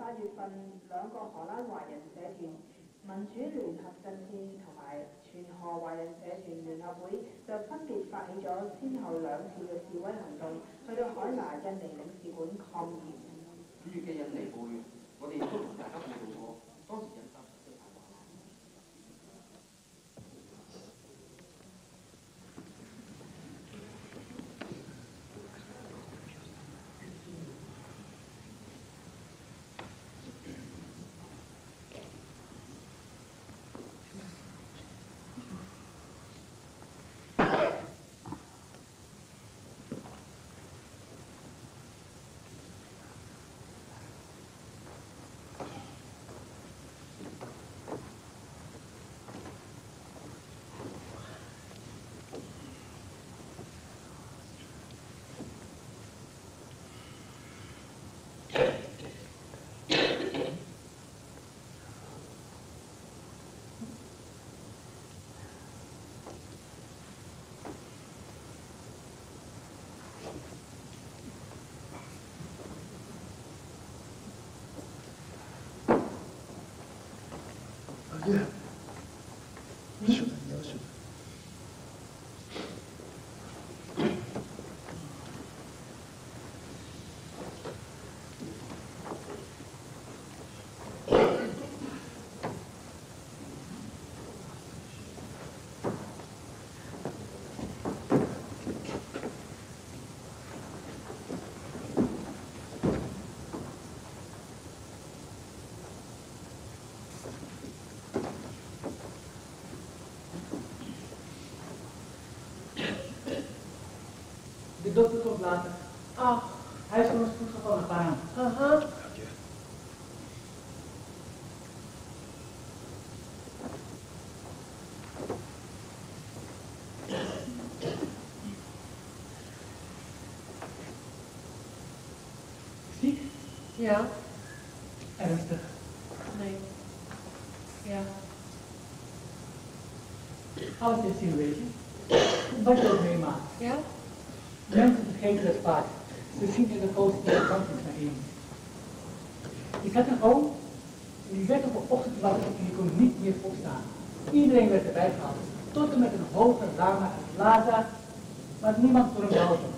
8月份2個荷蘭華人社團民主聯合陣線同埋全荷華人社團聯合會就分別發起咗先後2次嘅示威行動，去到海牙印尼領事館抗議。5月嘅印尼暴亂，我哋亦都同大家報道過，當時引發實際大話。是的，你要是。De dokter komt later. Ah, hij is van ons voetgevallen gaan. Aha. Ziek? Ja. Ernstig. Nee. Ja. Alles is zien, weet je. Wat je ook meemaakt. Ja? Mensen vergeten dat vaak. Ze zien in de positieve kant naar iemand. Ik had een oom, en die werd op een ochtend wakker en die kon niet meer opstaan. Iedereen werd erbij gehaald, tot en met een hoge lama en plaza, maar niemand kon hem helpen.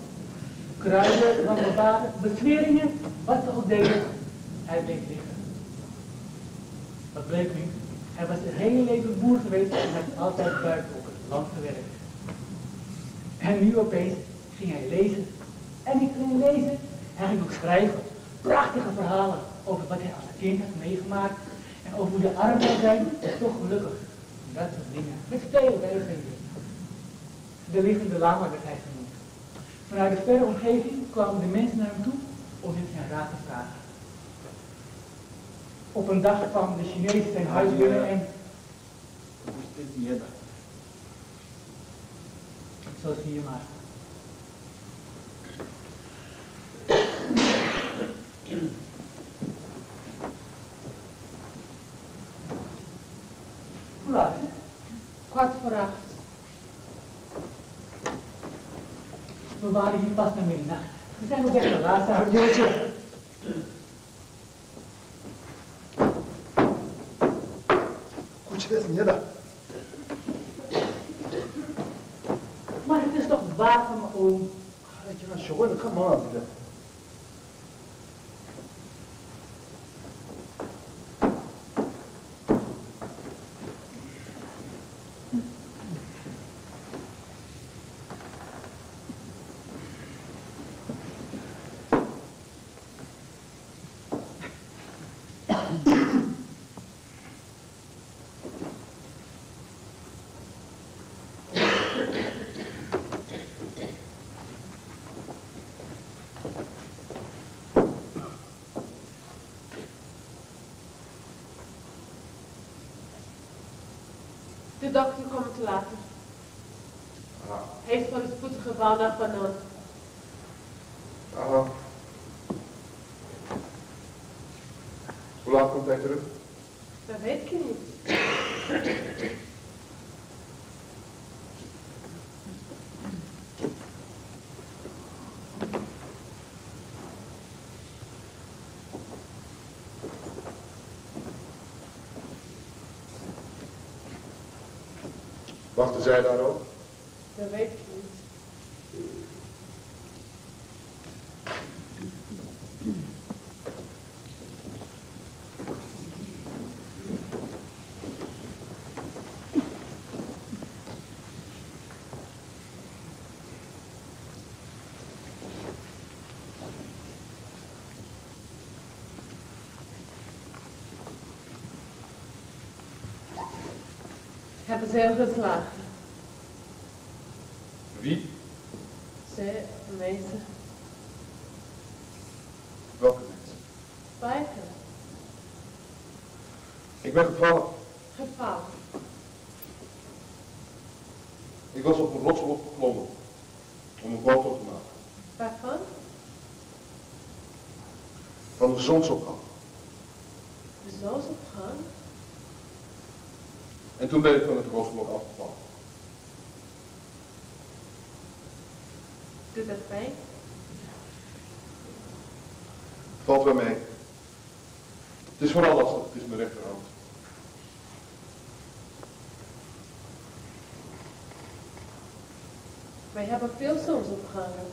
Kruiden, wandelbaden, bezweringen, wat ze ook deden, hij bleef liggen. Wat bleek nu? Hij was zijn hele leven boer geweest en had altijd buiten op het land gewerkt. En nu opeens ging hij lezen. En niet alleen lezen, hij ging ook schrijven. Prachtige verhalen over wat hij als kind had meegemaakt. En over hoe de armen zijn, toch gelukkig. Dat soort dingen. Met veel wijsheden. De liggende lama werd hij genoemd. Vanuit de verre omgeving kwamen de mensen naar hem toe om hem zijn raad te vragen. Op een dag kwam de Chinees zijn huis binnen en... Zo zie je maar. Hoe laat is het? 7:15. We waren hier pas naar middernacht. We zijn ook echt de laatste huisje. Maar het is toch waar van mijn oom. Dat je maar zo, come on. De dokter komt te laat. Hij is voor het spoedgeval naar Van Noord. Aha. Hoe laat komt hij terug? Dat weet ik niet. Wachten zij daar ook? Dat weet ik niet. Hebben ze hem geslagen? Wie? Zij, de meester. Welke mensen? Spijker. Ik ben gevallen. Gevallen. Ik was op een rotsblok geklommen om een foto te maken. Waarvan? Van de zonsopgang. De zonsopgang? En toen ben ik van het rotsblok afgevallen. Doet dat pijn? Valt wel mee. Het is vooral lastig, het is mijn rechterhand. Wij hebben veel zonsopgangen.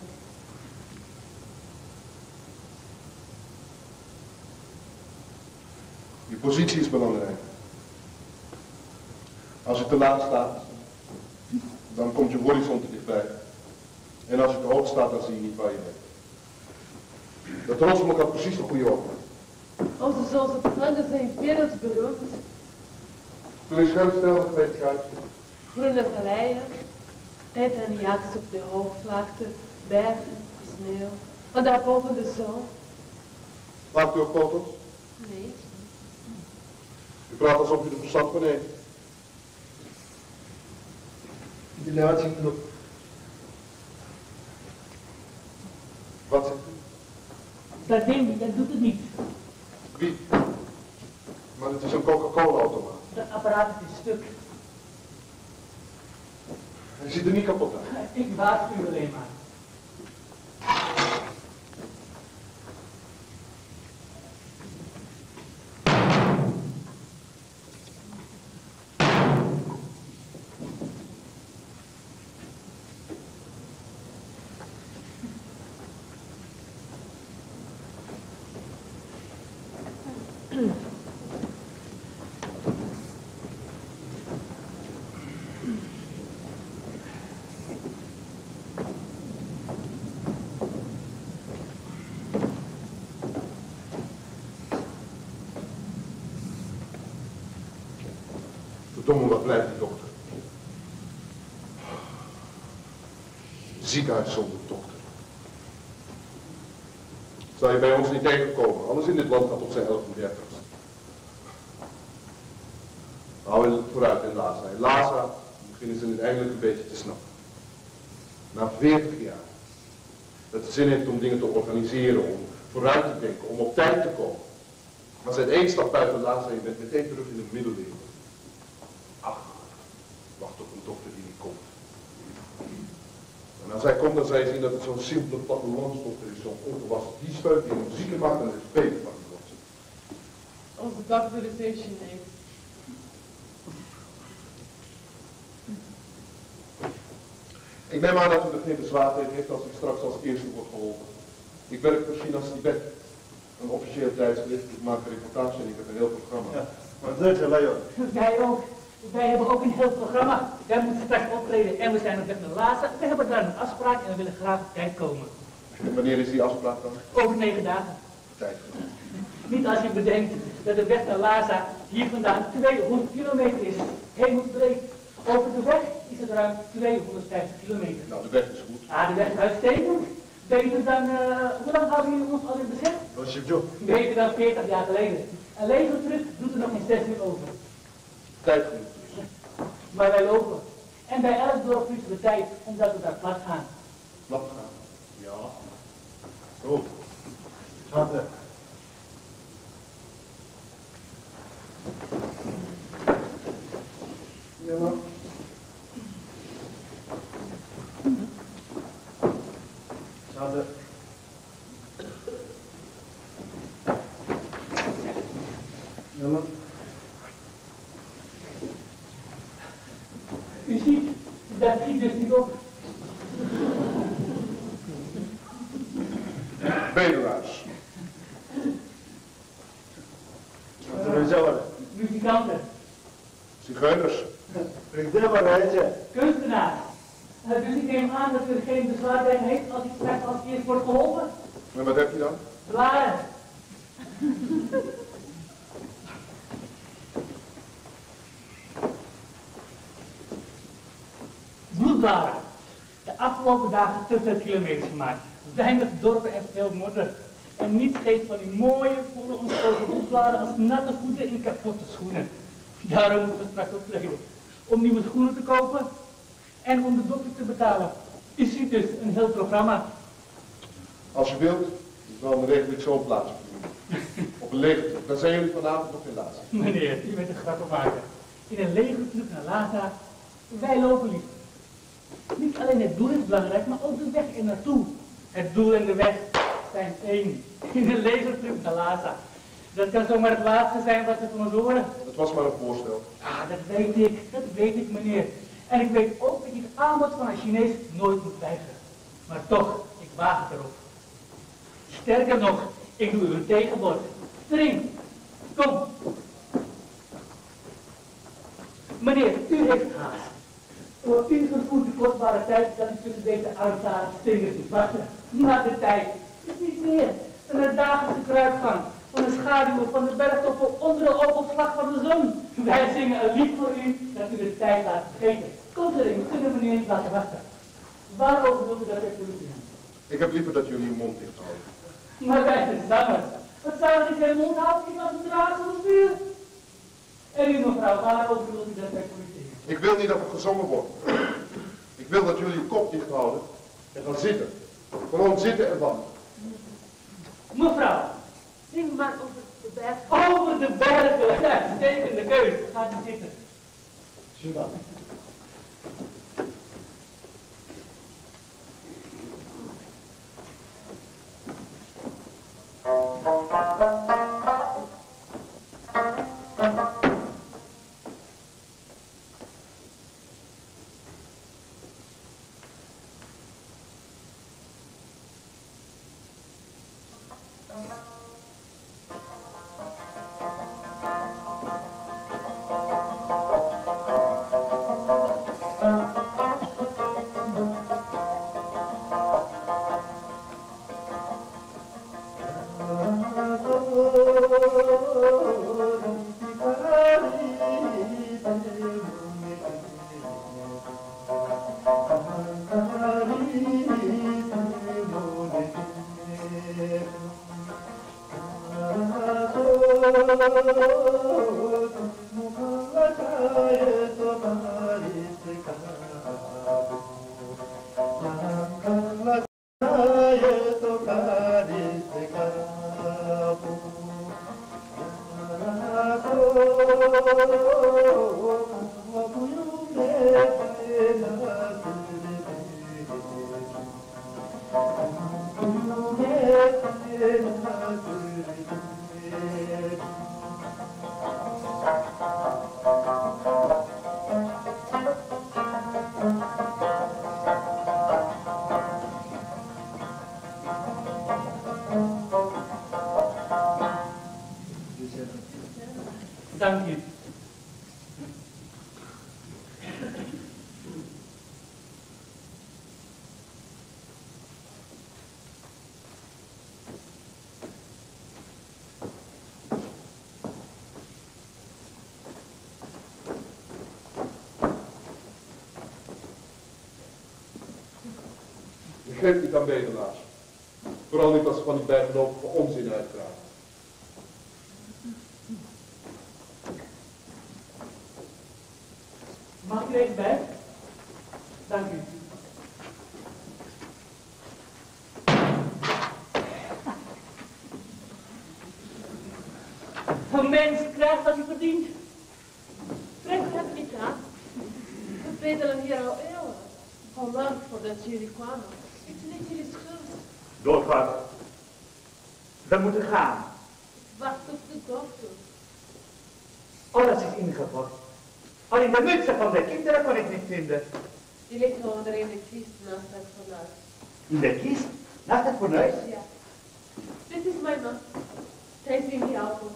Je positie is belangrijk. Als je te laag staat, dan komt je horizon te dichtbij. En als je te hoog staat, dan zie je niet waar je bent. Dat rotsblok had precies de goede orde. Onze zonsopgangen zijn wereldberoemd. Toen ik scherp stelde, weet ik uit. Groene valleien, tijd en jacht op de hoogvlakte, bergen, sneeuw. En daarboven de zon. Maakt u ook foto's? Nee. U praat alsof u er verstand van heeft. Die laat zien knop. Wat zegt u? Dat ding, dat doet het niet. Wie? Maar het is een Coca-Cola-automaat. Dat apparaat is stuk. Hij ziet er niet kapot uit. Ik waarschuw u alleen maar. Verdomme, wat blijft die dokter? Ziekenhuis zonder dokter. Zou je bij ons niet tegenkomen, alles in dit land gaat op zijn 38ste. Hou je vooruit in Lhasa. In Lhasa beginnen ze het eindelijk een beetje te snappen. Na 40 jaar. Dat het zin heeft om dingen te organiseren, om vooruit te denken, om op tijd te komen. Maar zet één stap buiten Lhasa en je bent meteen terug in de middeleeuwen. Ach, wacht op een dokter die niet komt. En als hij komt, dan zal je zien dat het zo'n simpele plattelandsdokter is, zo'n ongewassen kiespeuk die hem zieker maakt en het is beter van die dokter. Onze dokter is heel Chinees. Ik neem aan dat u er geen bezwaar tegen heeft als ik straks als eerste word geholpen. Ik werk voor China's Tibet, een officieel tijdschrift. Ik maak een reportage en ik heb een heel programma. Ja, maar dat is Leo. Wij ook. Wij hebben ook een heel programma. Wij moeten straks optreden en we zijn op weg naar Lhasa. We hebben daar een afspraak en we willen graag op tijd komen. En wanneer is die afspraak dan? Over 9 dagen. Tijd genoeg. Niet als je bedenkt dat de weg naar Lhasa hier vandaan 200 kilometer is. Hemelsbreed. Over de weg is het ruim 250 kilometer. Nou, de weg is goed. Ah, de weg is uitstekend. Beter dan, hoe lang hadden jullie ons al in bezet? Wat je doet. Beter dan 40 jaar geleden. Een legertruck doet er nog geen 6 uur over. Tijd genoeg dus. Maar wij lopen. En bij elk dorp is de tijd omdat we daar plat gaan. Plat gaan. Ja. Zo. Gaat er. Ja, maar. Gaat er. Ja, maar. U ziet, dat schiet dus niet op. Bedelaars. Wat zullen we zelf? Muzikanten, Zigeuners. Ik denk maar rijtje. kunstenaars. Dus ik neem aan dat u geen bezwaar tegen heeft als ik straks als eerst wordt geholpen. En wat heb je dan? Blaren. Bloedblaren. De afgelopen dagen te veel kilometers gemaakt. Weinig dorpen en veel modder. En niets geeft van die mooie, volle, ontspoten bloedblaren als natte voeten in kapotte schoenen. Daarom moeten we straks optreden. Om nieuwe schoenen te kopen en om de dokter te betalen. U ziet dus een heel programma. Als je wilt, dan regel ik zo'n plaats voor jullie. Op een lege trip. Dan zijn jullie vanavond nog in Lhasa. Meneer, u bent een grappenmaker. In een legertrip naar Lhasa. Wij lopen lief. Niet alleen het doel is belangrijk, maar ook de weg er naartoe. Het doel en de weg zijn één. In een legertrip naar Lhasa. Dat kan zomaar het laatste zijn wat we van ons horen. Dat was maar een voorstel. Ah, dat weet ik meneer. En ik weet ook dat je het aanbod van een Chinees nooit moet weigeren. Maar toch, ik waag het erop. Sterker nog, ik doe u een tegenbod. Drink, kom. Meneer, u heeft haast. Voor u vervoert de kostbare tijd dat u tussen deze armzare vingers moet wachten. Maar de tijd is niet meer dan een dagelijkse kruipgang van de schaduwen van de bergtoppen onder de oppervlak van de zon. Wij zingen een lied voor u dat u de tijd laat vergeten. Komt erin, we kunnen meneer niet laten wachten. Waarover wilt u dat ik politie hebben? Ik heb liever dat jullie je mond dicht houden. Maar wij zijn zangers. Wat zou ik in zijn mond houden? Ik was een draagzame vuur. En u mevrouw, waarover wilt u dat wij politie hebben? Ik wil niet dat er gezongen wordt. Ik wil dat jullie je kop dicht houden en gaan zitten. Gewoon zitten en wachten. Mevrouw, Zing maar over de berg. over de bergen. Uitstekende keus. Gaat u zitten. Sjoerd. Dank u. Je geeft niet aan bedelaars. Vooral niet als ze van die berglopen voor onzin uitkramen. Mag ik er even bij? Dank u. Een mens krijgt wat hij verdient. Trek het niet aan. We bedelen hier al eeuwen. Al lang voordat jullie kwamen. Het is niet jullie schuld. Doorvader. We moeten gaan. Wacht op de dokter. Alles is ingepakt. Alleen de mutsen van de kinderen kon ik niet vinden. Die ligt onder in de kist naast het fornuis. In de kist? Naast het fornuis? Ja. Dit is mijn man. Hij is in die auto.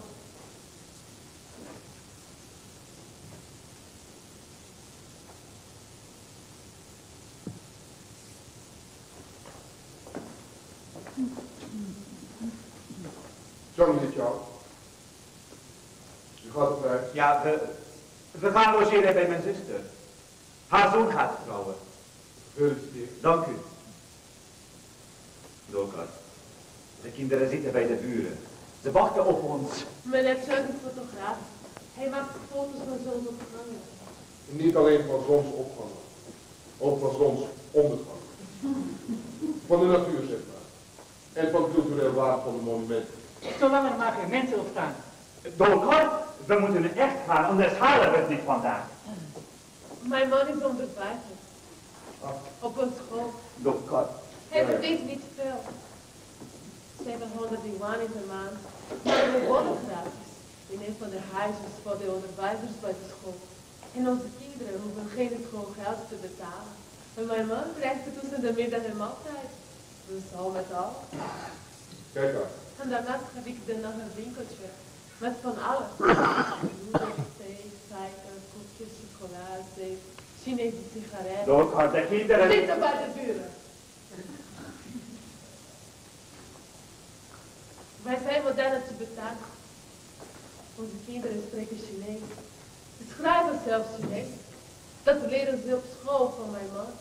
Johnny, dit jou. Je gaat op reis. Ja, we gaan logeren bij mijn zuster. Haar zoon gaat trouwen. Gefeliciteerd. Dank u. Dolkart, de kinderen zitten bij de buren. Ze wachten op ons. Mijn neef is een fotograaf. Hij maakt foto's van zonsopgangen. Niet alleen van zonsopgang, ook van zonsondergang. Van de natuur, zeg maar. En van cultureel waarde van de monumenten. Zolang er maar geen mensen op staan. Dolkart, we moeten echt gaan, anders halen we het niet vandaag. Mijn man is onderwijzer. Op een school. Dolkart. Hij verdient niet veel. 700 yuan in de maand. Maar we wonen gratis. In een van de huizen voor de onderwijzers bij de school. En onze kinderen hoeven geen schoolgeld te betalen. En mijn man krijgt tussen de middag en maaltijd. Dus al met al. Kijk daar. En daarnaast heb ik dan nog een winkeltje. Met van alles. Noedels, thee, suiker, koekjes, chocola, zeep, Chinese sigaretten. Dolkart, de kinderen... Zitten bij de buren. Wij zijn moderne Tibetanen. Onze kinderen spreken Chinees. Ze schrijven zelfs Chinees. Dat leren ze op school van mijn man.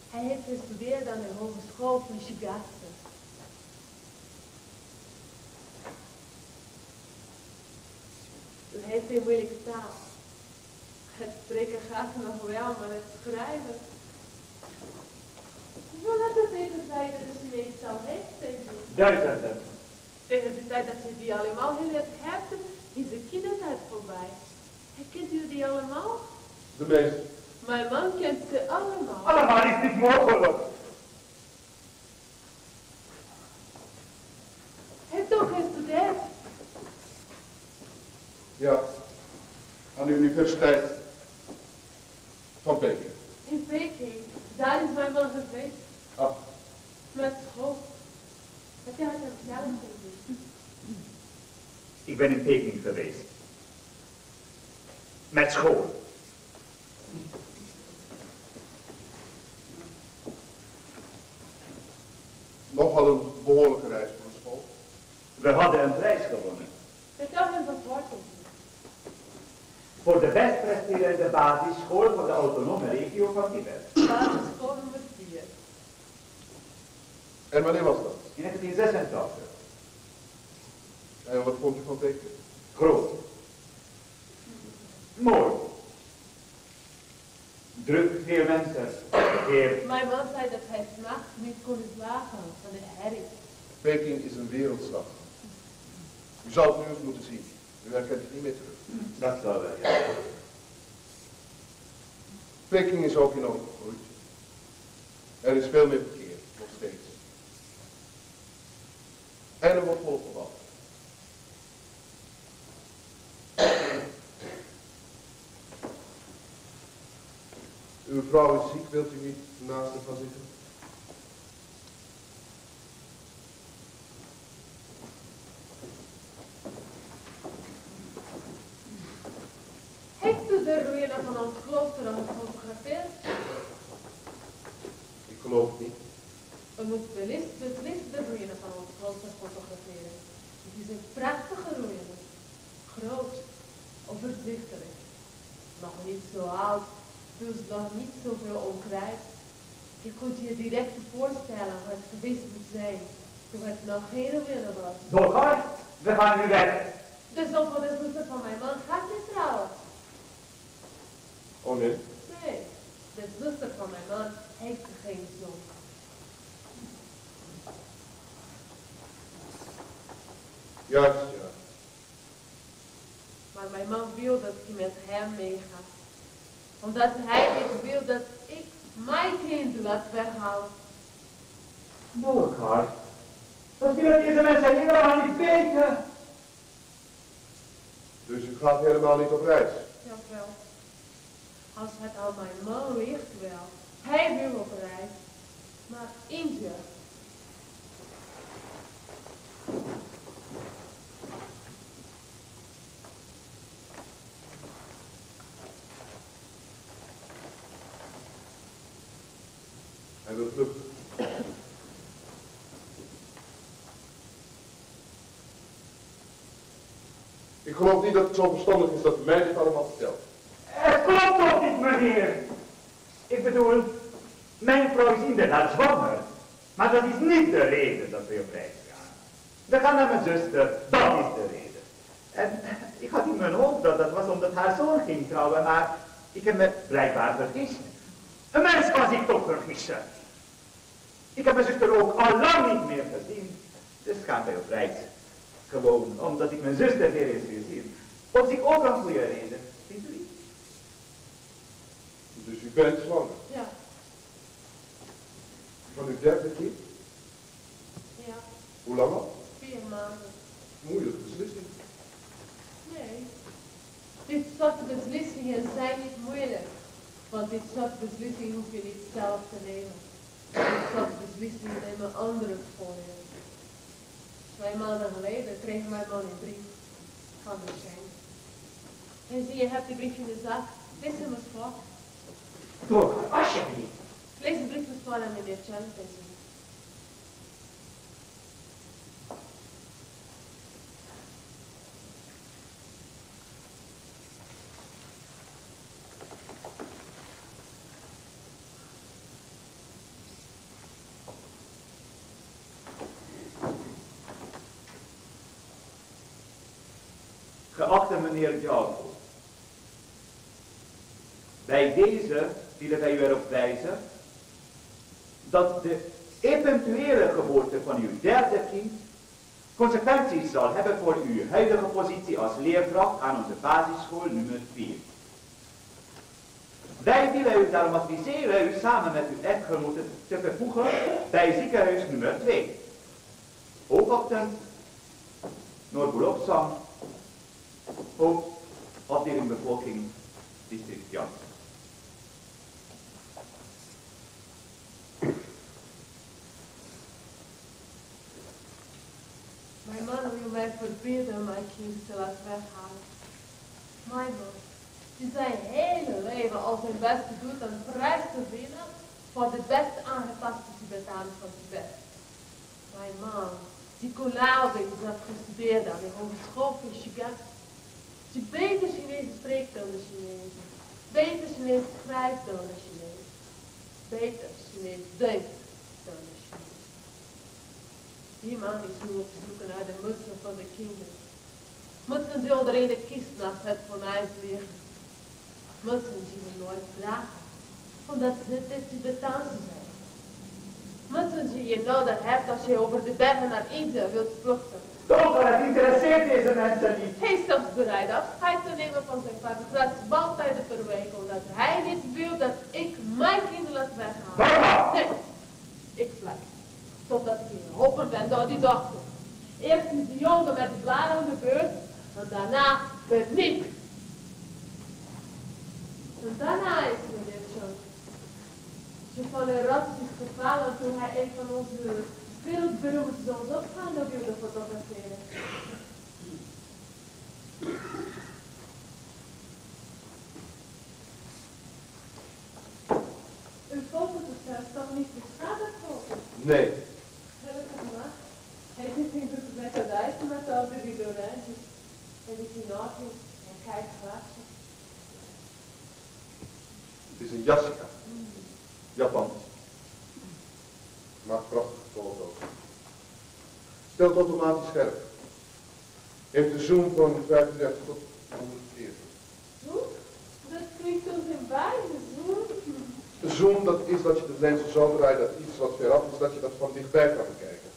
Hij heeft gestudeerd aan de hogeschool van Shigatse. Hij heeft een moeilijke taal. Het spreken gaat nog wel, maar het schrijven. Hoe laat het tegen tijd dat de Chinees taal heeft, denk ik? Duizenden. Tegen de tijd dat je die allemaal geleerd hebt, is de kindertijd voorbij. Kent u die allemaal? De meeste. Mijn man kent ze allemaal. Allemaal is niet mogelijk. Hij heeft ook gestudeerd. Ja. Aan de Universiteit van Peking. In Peking. Daar is mijn man geweest. Ah, Met school. Heb je het hem zelf gezien? Ik ben in Peking geweest. Met school. nogal een behoorlijke reis voor de school. We hadden een prijs gewonnen. Vertel hem wat wordt het. Voor de best presterende basisschool van de autonome regio van Tibet. Basisschool nummer 4. En wanneer was dat? In 1986. En wat vond u van Peking? Groot. Mooi. Druk, veel mensen. Veel. Mijn man zei dat hij 's nachts niet kon slapen van de herrie. Peking is een wereldstad. U zou het nu eens moeten zien. U herkent het niet meer terug. Dat zal wel, ja. Peking is ook enorm gegroeid. Er is veel meer verkeer, nog steeds. En er wordt volop gebouwd. Uw vrouw is ziek, wilt u niet naast haar gaan zitten? Heeft u de ruïne van ons klooster al gefotografeerd? Ik geloof het niet. U moet beslist de ruïne van ons klooster fotograferen. Het is een prachtige ruïne. Groot, overzichtelijk. Nog niet zo oud, dus nog niet zoveel onkruid. Je kunt je direct voorstellen wat het geweest moet zijn toen het nog geen ruïne was. Dolkar, we gaan nu weg. De zoon van de zuster van mijn man gaat niet trouwen. Oh nee? Nee, de zuster van mijn man heeft geen zoon. Juist, ja. Maar mijn man wil dat ik met hem meega. Omdat hij niet wil dat ik mijn kind laat weghalen. Dolkar, wat willen deze mensen helemaal niet weten? Dus u gaat helemaal niet op reis? Jawel. Als het aan mijn man ligt wel. Hij wil op reis. Maar India. Hij wil vluchten. Ik geloof niet dat het zo verstandig is dat u mij dit allemaal vertelt. Het klopt toch niet, meneer? Ik bedoel, mijn vrouw is inderdaad zwanger. Maar dat is niet de reden dat we op reis gaan. We gaan naar mijn zuster, dat is de reden. En ik had in mijn hoofd dat dat was omdat haar zoon ging trouwen, maar ik heb me blijkbaar vergist. Een mens kan zich toch vergissen. Ik heb mijn zuster ook al lang niet meer gezien. Dus gaan wij op reis. Gewoon omdat ik mijn zuster weer eens wil zien. Op zich ook een goede reden. Vindt u niet? Dus u bent zwanger. Ja. Van uw derde kind? Ja. Hoe lang al? 4 maanden. Moeilijke beslissing. Nee. Dit soort beslissingen zijn niet moeilijk. Want dit soort beslissingen hoef je niet zelf te nemen. Dit soort beslissingen nemen anderen voor je. 2 maanden geleden kreeg mijn man een brief van de Schein. En zie je, hebt die brief in de zak. Lees hem eens voor. Toch, alsjeblieft. Lees de brief eens voor aan meneer Chalfes. Geachte meneer Jalko, bij deze willen wij u erop wijzen dat de eventuele geboorte van uw derde kind consequenties zal hebben voor uw huidige positie als leerkracht aan onze basisschool nummer 4. Wij willen u daarom adviseren u samen met uw echtgenote te vervoegen bij ziekenhuis nummer 2. Hoogochtend, Noordboulopsam, hoofdafdeling bevolking, district Jan. Mijn man wil mij verbieden mijn kind te laten weghalen. Mijn man, die zijn hele leven al zijn best doet een prijs te winnen voor de best aangepaste Tibetanen van Tibet. Mijn man, die collage is heeft gestudeerd aan de hogeschool van Chicago. Die beter Chinees spreekt dan de Chinezen. Beter Chinees schrijft dan de Chinezen. Beter Chinees denkt dan de Chinezen. Die man is nu op zoek naar de mutsen van de kinderen. Mutsen zullen er in de kist naast het fornuis liggen. Mutsen die we nooit dragen, omdat ze de Tibetaanse zijn. Mutsen die je nodig hebt als je over de bergen naar India wilt vluchten. Toch, het interesseert deze mensen niet. Hij is zelfs bereid afscheid te nemen van zijn vader, slechts maaltijden per week, omdat hij niet wil dat ik mijn kinderen laat weghalen. Mama! Nee, ik blijf. Totdat ik geholpen ben door die dochter. Eerst is de jongen met de blaren aan de beurt, en daarna ben ik. En daarna is meneer John. Ze van een rat is gevallen toen hij een van onze wereldberoemde zonsopgaande wilde fotograferen. Uw fototoestel is toch niet beschadigd worden? Nee. Gelukkig maar. Hij zit in de metadijzen met al die videolijntjes. En die pinocchio en kijkt glaasje. Het is een Yasika. Japans. Maakt prachtige foto's. Stelt automatisch scherp. Heeft een zoom van 35 tot 140. Zoom? Dat klinkt als een beide zoom. De zoom, dat is dat je de lens zo draait dat iets wat veraf is, dat je dat van dichtbij kan bekijken.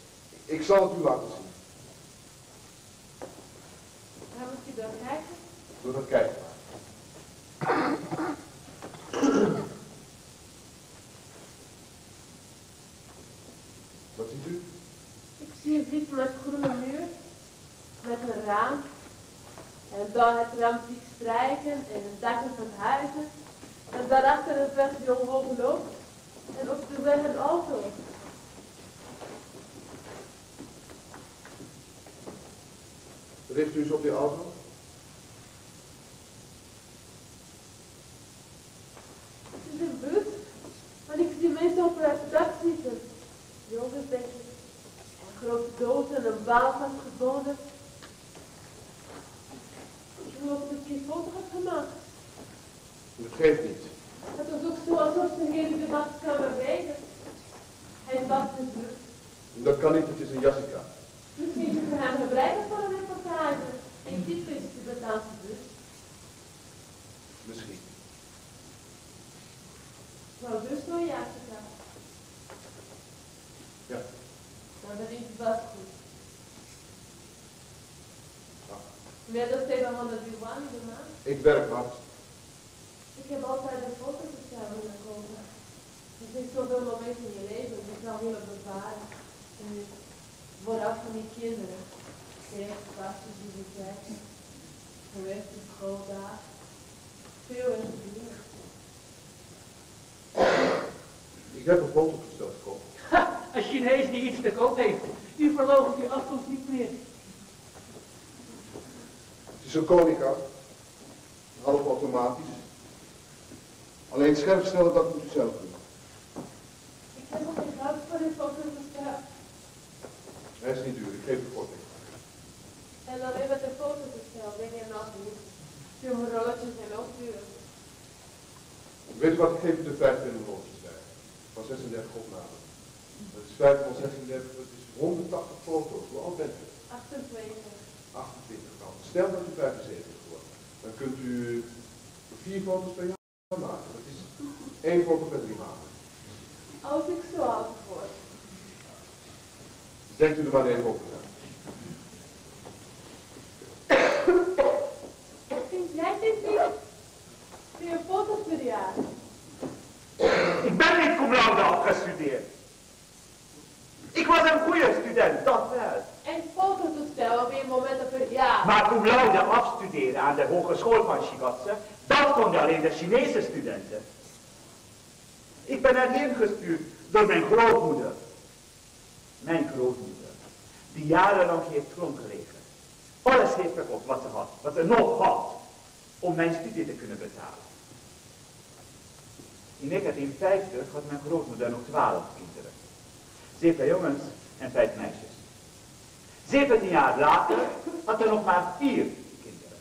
Ik zal het u laten zien. Gaan we het dan kijken? Doe dat kijken maar. Wat ziet u? Ik zie een wit met groene muur, met een raam. En dan het raam zie ik strijken en het dakken van huizen. En En daarachter een weg die omhoog loopt. En op de weg een auto. Richt u eens op die auto. Het is een bus, maar ik zie mensen op het dak zitten. Jongens, denk ik. En grote dozen en een baal vastgebonden. Ik geloof dat ik geen foto had gemaakt. Dat geeft niet. Het was ook zo alsof ze hier in de wachtkamer rijden. Hij was dus druk. Dat kan niet, het is een Jessica. Misschien moeten we hem gebruiken voor een reportage. En dit is de betaalde bus. Misschien. Nou, dus nou ja, Jessica. Ja. Dan ben ik vast goed. Ja. Meer dan 700 yuan in de maand. Ik werk hard. Ik heb altijd een foto gesteld in de kopen. Er zijn zoveel momenten in je leven, die ik al willen bewaren. En vooraf van die kinderen. Zeer vastjes die ze zeggen. Gewerkt in schooldagen. Veel in het doen. Ik heb een foto gesteld, Kom. Ha, een Chinees die iets te koop heeft. U verloogt die afkomst niet meer. Het is een Konica. Half automatisch. Alleen scherpstellen, dat moet u zelf doen. Ik heb nog geen geld voor die foto gesteld. Hij is niet duur, ik geef een korting. En dan weer met de foto gesteld, denk je nog niet. Veel rolletjes zijn ook duur. Weet u wat, ik geef u de 25 rolletjes bij. Van 36 opnamen. Dat is 5 van 36, dat is 180 foto's. Hoe oud bent u? 28. 28 dan. Stel dat u 75 wordt. Dan kunt u 4 foto's per jaar maken. Dat is 1 foto per 3 maanden. Als ik zo oud word. Denkt u er maar even over na. Vind jij dit niet? 4 foto's per jaar. Ik ben niet cum laude afgestudeerd. Ik was een goede student, dat wel. En fototoestel op 1 moment per jaar. Maar cum laude afstuderen aan de Hogeschool van Shigatse, dat konden alleen de Chinese studenten. Ik ben erheen gestuurd door mijn grootmoeder. Mijn grootmoeder, die jarenlang heeft rondgelegen. Alles heeft verkocht wat ze had, wat ze nog had, om mijn studie te kunnen betalen. In 1950 had mijn grootmoeder nog 12 kinderen. 7 jongens en 5 meisjes. 17 jaar later had er nog maar 4 kinderen.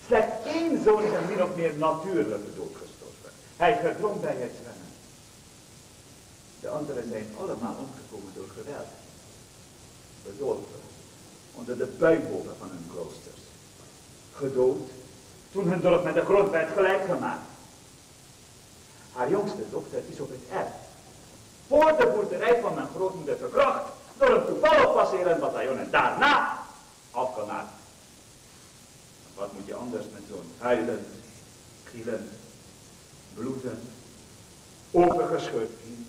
Slechts 1 zoon is er min of meer natuurlijk doodgestorven. Hij verdronk bij het zwemmen. De anderen zijn allemaal omgekomen door geweld. Bedolven onder de puinhopen van hun kloosters. Gedood toen hun dorp met de grond werd gelijk gemaakt. Haar jongste dochter is op het erf voor de boerderij van mijn grootmoeder verkracht door een toevallig passerend bataljon en daarna afgemaakt. Wat moet je anders met zo'n huilend, gielend, bloedend, opengescheurd kind?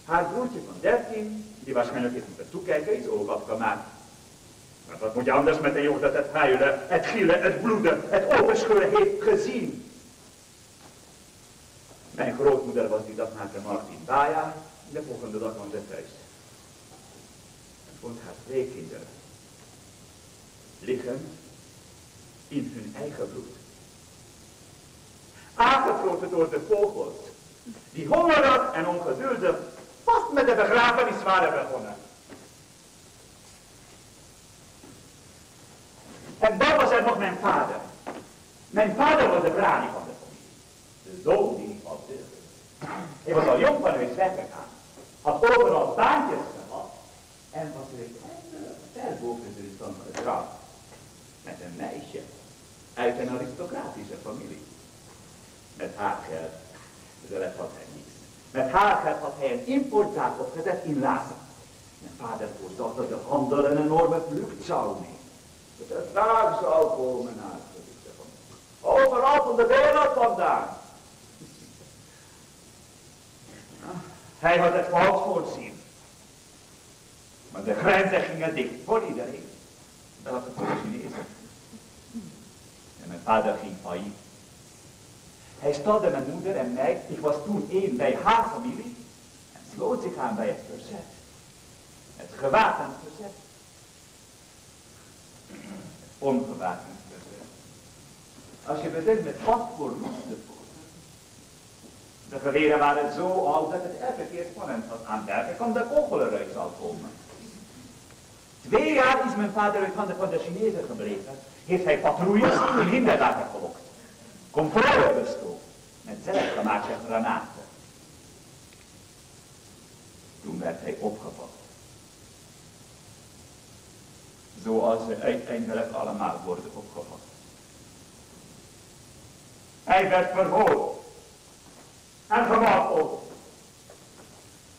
Haar broertje van 13, die waarschijnlijk heeft moeten toekijken, is ook afgemaakt. Maar wat moet je anders met een jongen dat het huilen, het gielen, het bloeden, het openscheuren heeft gezien? Mijn grootmoeder was die dag naar de markt in Baja en de volgende dag kwam ze thuis. En vond haar 2 kinderen liggen in hun eigen bloed. Aangevlogen door de vogels, die hongerig en ongeduldig vast met de begrafenis waren begonnen. En dan was er nog mijn vader. Mijn vader was de brani van de familie. De zoon die niet was deugde. Hij was al jong van huis weggegaan. Had overal baantjes gehad. En was uiteindelijk ver boven zijn stand getrouwd. Met een meisje. Uit een aristocratische familie. Met haar geld. De rest had hij niets. Met haar geld had hij een importzaak opgezet in Lhasa. Mijn vader voorzag dat de handel een enorme vlucht zou nemen. Dat er daar zou komen naar producten van. Overal van de wereld vandaan. Hij had het fout voorzien. Maar de grenzen gingen dicht voor iedereen. Dat was het voor de Chinezen. En mijn vader ging failliet. Hij stelde mijn moeder en mij, ik was toen één bij haar familie, en sloot zich aan bij het verzet. Het gewapend verzet. Ongewapend verzet. Als je bedenkt met wat voor loesdepoten. De geweren waren zo oud dat het elke keer spannend was aanwerken, kon de kogel eruit zou komen. 2 jaar is mijn vader uit handen van de Chinezen gebleven. Heeft hij patrouilles in hinderlagen gelokt. Controle bestoken met zelfgemaakte granaten. Toen werd hij opgevat. Zoals ze uiteindelijk allemaal worden opgevat. Hij werd verhoord en gemarteld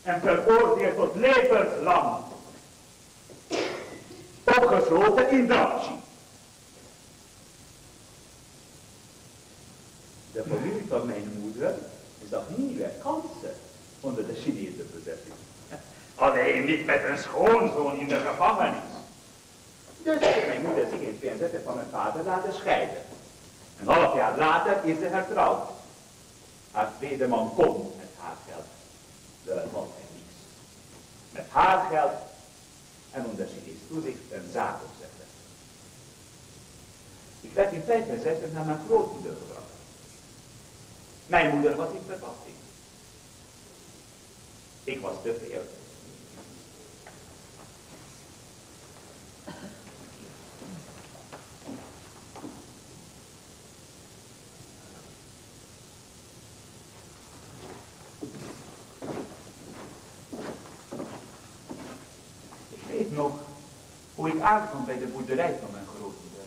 en veroordeeld tot levenslang. Opgesloten in Dapchi. De familie van mijn moeder zag nieuwe kansen onder de Chinese bezetting. Alleen niet met een schoonzoon in de gevangenis. Dus heeft mijn moeder zich in 1962 van mijn vader laten scheiden. Een half jaar later is ze hertrouwd. Haar tweede man komt met haar geld. Dat valt hij niets. Met haar geld en onder Chinees toezicht een zaak opzetten. Ik werd in 1965 naar mijn grootmoeder gebracht. Mijn moeder was in verwachting. Ik was te veel. Ik weet nog hoe ik aankwam bij de boerderij van mijn grootmoeder.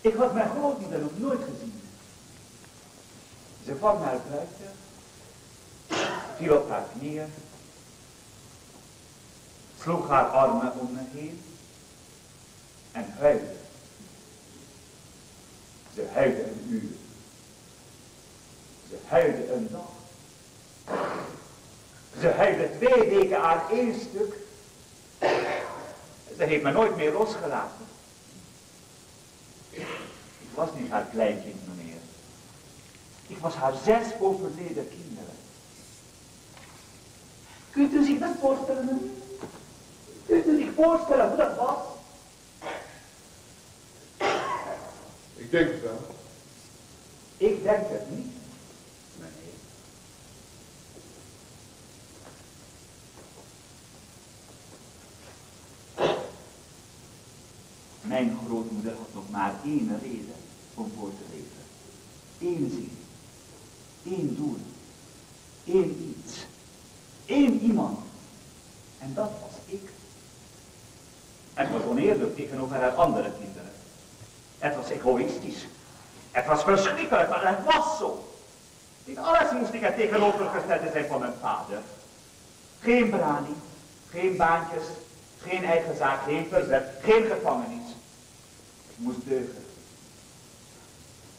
Ik had mijn grootmoeder nog nooit gezien. Ze kwam naar buiten, viel op haar knieën, sloeg haar armen om me heen en huilde. Ze huilde een uur. Ze huilde een dag. Ze huilde 2 weken aan 1 stuk. Ze heeft me nooit meer losgelaten. Ik was niet haar kleinkind, meneer. Ik was haar 6 overleden kinderen. Kunt u zich dat voorstellen, meneer? Kunt u zich voorstellen hoe dat was? Ik denk het wel. Ik denk het niet, meneer. Mijn grootmoeder had nog maar 1 reden om voor te leven. 1 zin. 1 doel. 1 iets. 1 iemand. En dat was ik. Het was oneerlijk tegenover haar andere kinderen. Het was egoïstisch. Het was verschrikkelijk, maar het was zo. In alles moest ik het tegenovergestelde zijn van mijn vader. Geen brani, geen baantjes, geen eigen zaak, geen verzet, geen gevangenis. Ik moest deugen.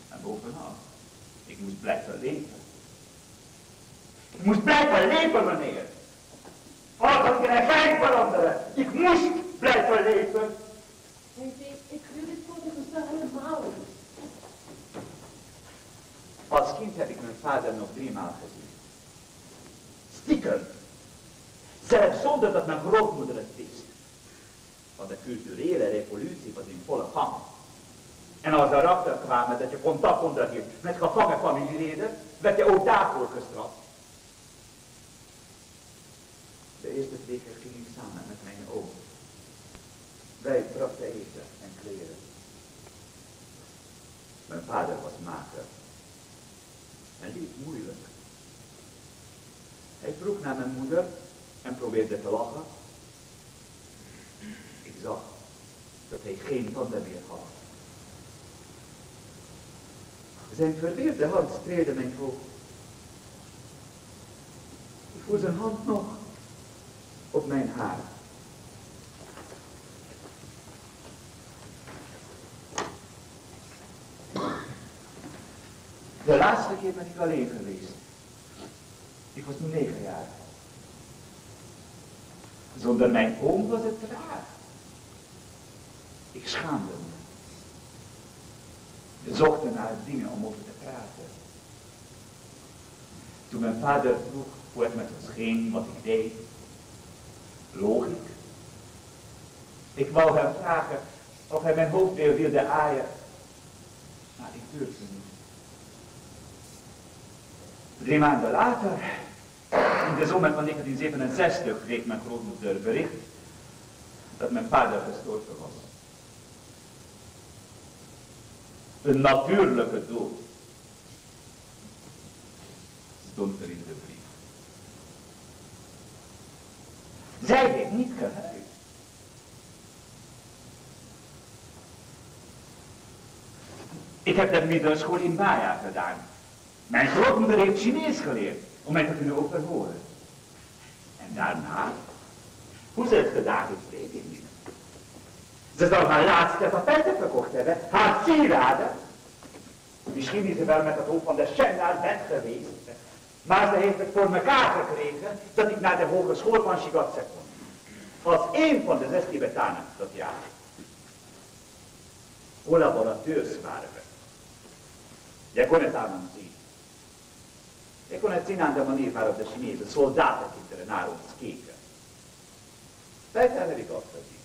En bovenal, ik moest blijven leven. Ik moest blijven leven, meneer. Wat kan ik in een gein veranderen? Ik moest blijven leven. Ik wil dit voor de gestel helemaal niet. Als kind heb ik mijn vader nog 3 maal gezien. Stiekem. Zelfs zonder dat mijn grootmoeder het wist. Want de culturele revolutie was in volle gang. En als erachter kwamen dat je contact onderhield met gevangen familieleden, werd je ook daarvoor gestraft. De eerste 2 keer ging ik samen met mijn oom. Wij brachten eten en kleren. Mijn vader was mager. En liep moeilijk. Hij vroeg naar mijn moeder en probeerde te lachen. Ik zag dat hij geen tanden meer had. Zijn verweerde hand streelde mijn hoofd. Ik voel zijn hand nog op mijn haar. De laatste keer ben ik alleen geweest. Ik was nu 9 jaar. Zonder mijn oom was het raar. Ik schaamde me. We zochten naar dingen om over te praten. Toen mijn vader vroeg hoe het met ons ging, wat ik deed, loog ik. Ik wou hem vragen of hij mijn hoofd weer wilde aaien, maar ik durfde niet. 3 maanden later, in de zomer van 1967, kreeg mijn grootmoeder bericht dat mijn vader gestorven was. Een natuurlijke dood, stond er in de brief. Zij heeft niet gehuild. Ik heb de middelbare school in Maya gedaan. Mijn grootmoeder heeft Chinees geleerd om mij te kunnen overhoren. En daarna, hoe ze het gedaan heeft, weet ik niet. Ze zou haar laatste tapijten verkocht hebben, haar sieraden. Misschien is ze wel met het hoofd van de Shen naar bed geweest. Maar ze heeft het voor mekaar gekregen dat ik naar de hogeschool van Shigotse kon. Als een van de 6 Tibetanen dat jaar. Collaborateurs waren we. Jij kon het aan hem zien. Je kon het zien aan de manier waarop de Chinese soldatenkinderen naar ons keken. 5 jaar heb ik dat gezien.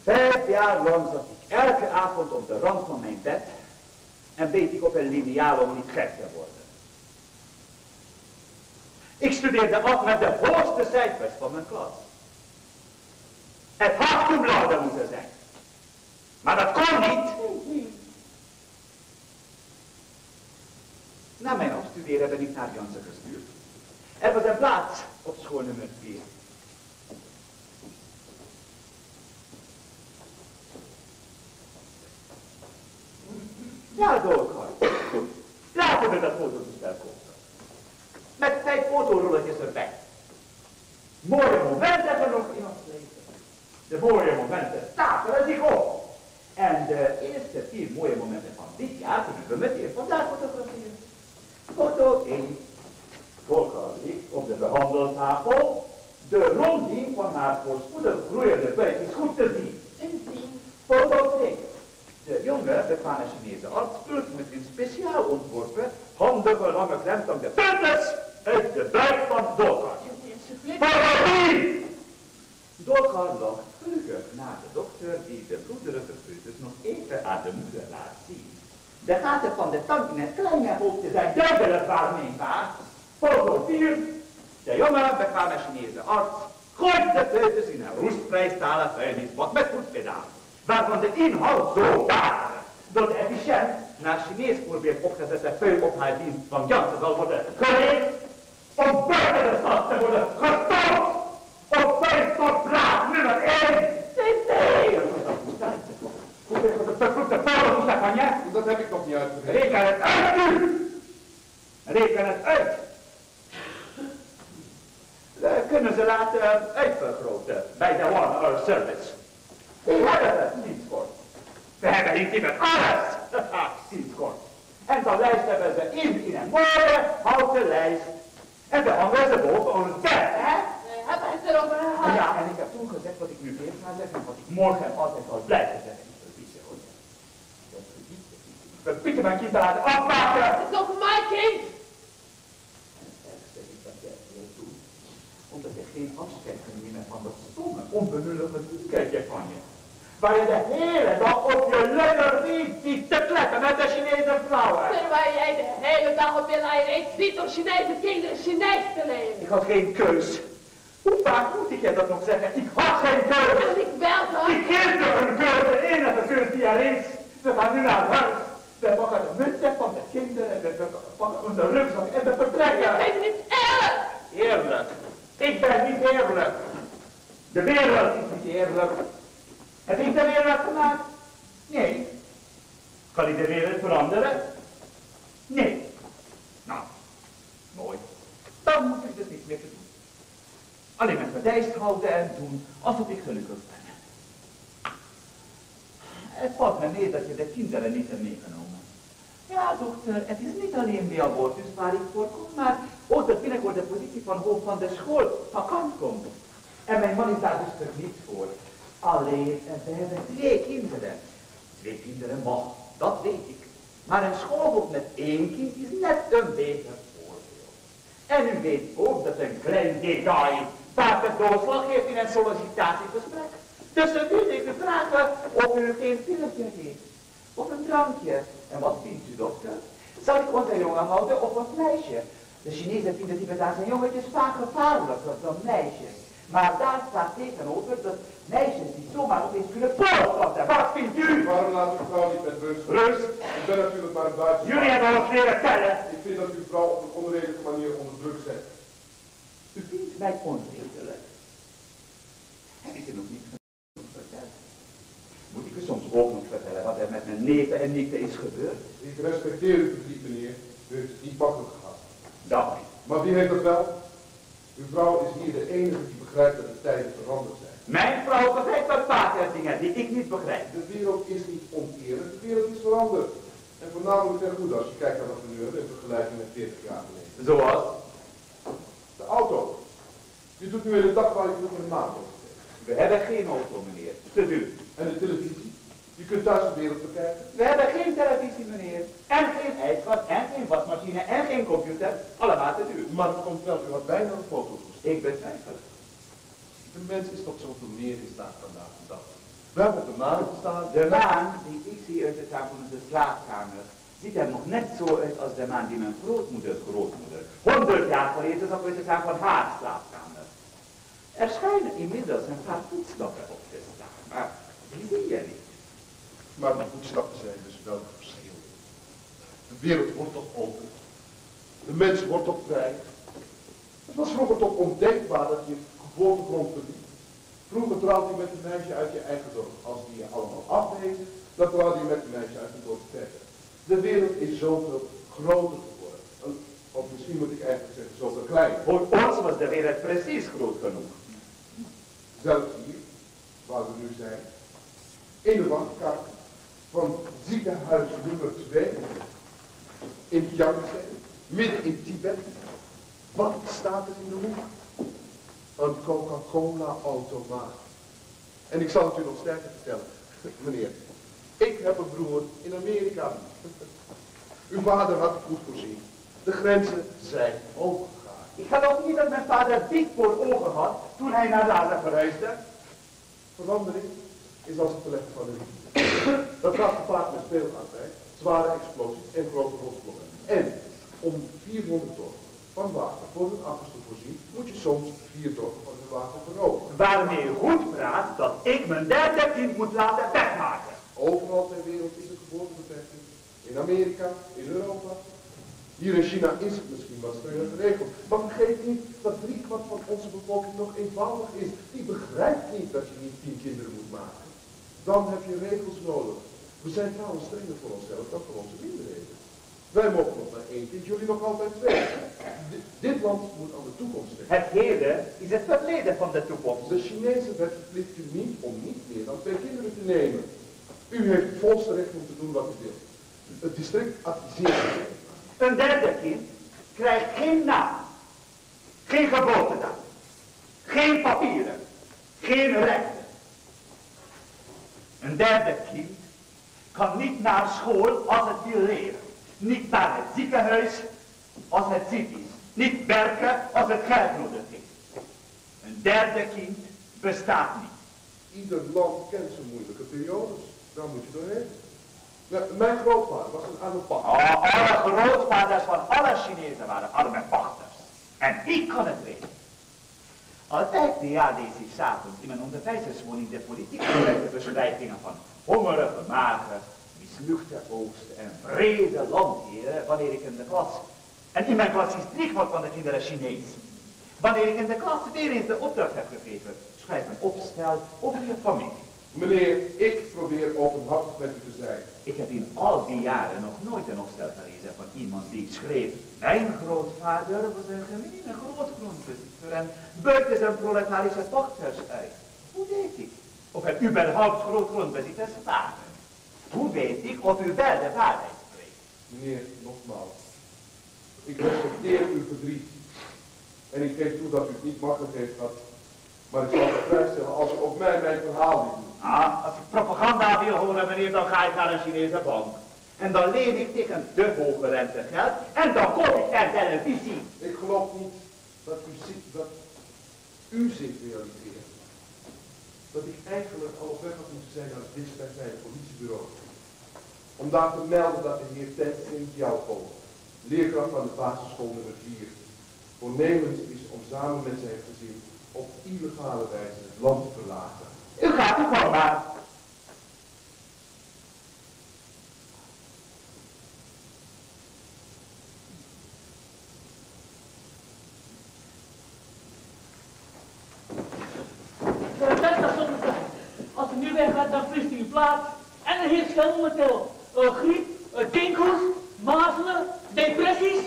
5 jaar lang zat ik elke avond op de rand van mijn bed en beet ik op een liniaal om niet gek te worden. Ik studeerde af met de hoogste cijfers van mijn klas. Het had toebladen moeten zijn. Maar dat kon niet. Na mijn afstuderen ben ik naar Janssen gestuurd. Er was een plaats op school nummer 4. Ja, Dolkhout. Laten we dat fototoestel kopen. Met 5 fotorolletjes erbij. Mooie momenten hebben we nog in ons leven. De mooie momenten stapelen zich op. En de eerste 4 mooie momenten van dit jaar kunnen we meteen vandaag fotograferen. Foto 1. Dolkhout ligt op de behandeltafel. De ronding van haar voorspoedig groeiende buik is goed te zien. Foto 2. De jonge, bekwame Chinese arts vult met een speciaal ontworpen, handige lange klemtang de punters uit de buik van Dolkhout. Foto 3. Dolkhout lag gelukkig naar de dokter die de bloederige foetus nog even aan de moeder laat zien. De gaten van de tand in het kleine hoofdje zijn duidelijk waarneembaar. Foto 4. De jonge, bekwame Chinese arts gooit de foetus in een roestvrij stalen vuilnisbak met voetpedaal, waarvan de inhoud zo water dat de efficiënt naar Chinees voorbeeld opgezette vuil op haar dienst van Janssen zal worden geleefd om buiten de stad te worden gestopt op vuilstofplaats nummer 1. Nee! Hoe is het vervloekte foto's van je? Dat heb ik nog niet uitgegeven. Reken het uit nu! Reken het uit! We kunnen ze laten uitvergroten bij de One Earth Service. We hebben het sinds kort. We hebben in met alles sinds kort. En van lijst hebben ze in een mooie houten lijst. En we hangen ze boven ons bed, hè? Hebben we het erover gehad? Ja, en ik heb toen gezegd wat ik nu weer ga zeggen en wat ik morgen altijd zal blijven zeggen. We pikken mijn kind laten afmaken! Het is ook mijn kind! En het ergste is dat jij het wilt doen, omdat je geen afscheid kunt nemen van dat stomme, onbenullige toekijkje van je. Waar je de hele dag op je lingerie ziet te kleppen met de Chinese vrouwen. Terwijl jij de hele dag op je lijn eet ziet om Chinese kinderen Chinees te leren. Ik had geen keus. Hoe vaak moet ik je dat nog zeggen? Ik had geen keus. En ik wel dan. Ik geef je een keus, de enige keus die er is. We gaan nu naar huis. We pakken de munten van de kinderen, we pakken onze rugzak en we vertrekken. Je bent niet eerlijk. Eerlijk? Ik ben niet eerlijk. De wereld is niet eerlijk. Heb ik de wereld gemaakt? Nee. Kan ik de wereld veranderen? Nee. Nou, mooi. Dan moet ik dus niets meer te doen. Alleen met verdijst houden en doen alsof ik gelukkig ben. Het valt me mee dat je de kinderen niet hebt meegenomen. Ja, dokter, het is niet alleen bij abortus waar ik voorkom, maar ook dat binnenkort de positie van hoofd van de school vakant komt. En mijn man is daar dus niet voor. Alleen, we hebben 2 kinderen. 2 kinderen mag, dat weet ik. Maar een schoolhoofd met 1 kind is net een beter voorbeeld. En u weet ook dat een klein detail vaak het doorslag geeft in een sollicitatiegesprek. Dus dan wil ik u vragen of u geen pilletje heeft. Of een drankje. En wat vindt u, dokter? Zal ik onze jongen houden of een meisje? De Chinezen vinden Tibetaanse jongetjes vaak gevaarlijker dan meisjes. Maar daar staat tegenover dat meisjes die zomaar opeens kunnen voortkomen. Wat vindt u? Waarom laat uw vrouw niet met rust? Rust? Ik ben natuurlijk maar een buiten. Jullie hebben ons leren tellen. Ik vind dat uw vrouw op een onredelijke manier onder druk zet. U vindt mij onredelijk. Heb ik er nog niet genoeg verteld? Moet ik u soms ook nog vertellen wat er met mijn neven en nichten is gebeurd? Ik respecteer uw verdriet, meneer. U heeft het niet makkelijk gehad. Dat. Maar wie heeft dat wel? Uw vrouw is hier de enige die begrijpt dat de tijden veranderd zijn. Mijn vrouw begrijpt wat vaker dingen die ik niet begrijp. De wereld is niet oneerlijk, de wereld is veranderd. En voornamelijk ten goede als je kijkt naar wat we nu hebben in vergelijking met 40 jaar geleden. Zoals? De auto. Je doet nu in de dag waar je vroeger in de maand over deed. We hebben geen auto, meneer. Te duur. En de televisie. Je kunt thuis de wereld bekijken. We hebben geen televisie, meneer. En geen ijskast, en geen wasmachine, en geen computer. Allemaal te duur. Maar het komt wel, u had bijna een foto gestuurd. Ik betwijfel. De mens is toch zoveel meer in staat vandaag de dag. We hebben op de maan gestaan. De maan die ik zie uit het raam van onze slaapkamer ziet er nog net zo uit als de maan die mijn grootmoeder 100 jaar geleden zag uit het raam van haar slaapkamer. Er schijnen inmiddels een paar voetstappen op te staan, maar die zie je niet. Maar de voetstappen zijn dus wel verschil. De wereld wordt toch open. De mens wordt toch vrij. Het was vroeger toch ondenkbaar dat je geboortegrond verliet. Vroeger trouwde je met een meisje uit je eigen dorp. Als die je allemaal afwezen, dan trouwde je met een meisje uit een dorp verder. De wereld is zoveel groter geworden. Of misschien moet ik eigenlijk zeggen, zoveel kleiner. Voor ons was de wereld precies groot genoeg. Zelfs hier, waar we nu zijn, in de wachtkamer van ziekenhuis nummer 2 in Yangtze, midden in Tibet. Wat staat er in de hoek? Een Coca-Cola-automaat. En ik zal het u nog sterker vertellen, meneer. Ik heb een broer in Amerika. Uw vader had het goed voorzien. De grenzen zijn overgegaan. Ik geloof niet dat mijn vader dit voor ogen had toen hij naar Gaza verhuisde. Verandering is als het verleggen van een liefde. Dat gaat gepaard met veel arbeid, zware explosies en grote rotsblokken. En om 400 ton van water voor een akkers te voorzien, moet je soms 4 ton van het water veroveren. Waarmee u goed praat dat ik mijn derde kind moet laten wegmaken. Overal ter wereld is er geboortebeperking. In Amerika, in Europa. Hier in China is het misschien wat strenger geregeld. Maar vergeet niet dat 3/4 van onze bevolking nog eenvoudig is. Die begrijpt niet dat je niet 10 kinderen moet maken. Dan heb je regels nodig. We zijn trouwens strenger voor onszelf dan voor onze minderheden. Wij mogen nog maar 1 kind, jullie nog altijd 2. Dit land moet aan de toekomst denken. Het heden is het verleden van de toekomst. De Chinese wet verplicht u niet om niet meer dan 2 kinderen te nemen. U heeft het volste recht om te doen wat u wilt. Het district adviseert u. Een derde kind krijgt geen naam, geen geboortedag, geen papieren, geen rechten. Een derde kind kan niet naar school als het wil leren, niet naar het ziekenhuis als het ziek is, niet werken als het geld nodig heeft. Een derde kind bestaat niet. Ieder land kent zijn moeilijke periodes. Daar moet je doorheen. Nou, mijn grootvader was een arme pachter. Alle grootvaders van alle Chinezen waren arme pachters. En ik kan het weten. Altijd bejaarde ik zich s'avonds in mijn onderwijzerswoning de politiek correcte beschrijvingen van hongerige magen, mislukte oogsten en vrede landheren wanneer ik in de klas. En in mijn klas is 3/4 van de kinderen Chinees. Wanneer ik in de klas weer eens de opdracht heb gegeven, schrijf een opstel over je familie. Meneer, ik probeer openhartig met u te zijn. Ik heb in al die jaren nog nooit een opstel gelezen van iemand die schreef: mijn grootvader was een gemene grootgrondbezitter en buiten zijn proletarische pachters uit. Hoe weet ik of er überhaupt grootgrondbezitters waren? Hoe weet ik of u wel de waarheid spreekt? Meneer, nogmaals. Ik respecteer uw verdriet. En ik geef toe dat u het niet makkelijk heeft gehad. Maar ik zal het prijsstellen als u op mij mijn verhaal niet doet. Ah, als ik propaganda wil horen, meneer, dan ga ik naar een Chinese bank. En dan leen ik tegen de hoge rente geld en dan koop ik er televisie. Ik geloof niet dat u zich realiseert dat ik eigenlijk al op weg had moeten zijn naar het dichtstbijzijnde politiebureau. Om daar te melden dat de heer Ted Sint-Jouko, leerkracht van de basisschool nummer 4, voornemens is om samen met zijn gezin op illegale wijze het land te verlaten. U gaat er gewoon maar. Als u nu weggaat, dan verliest u uw plaats. En er heerst veel momenteel griep, kinkhoest, mazelen, depressies.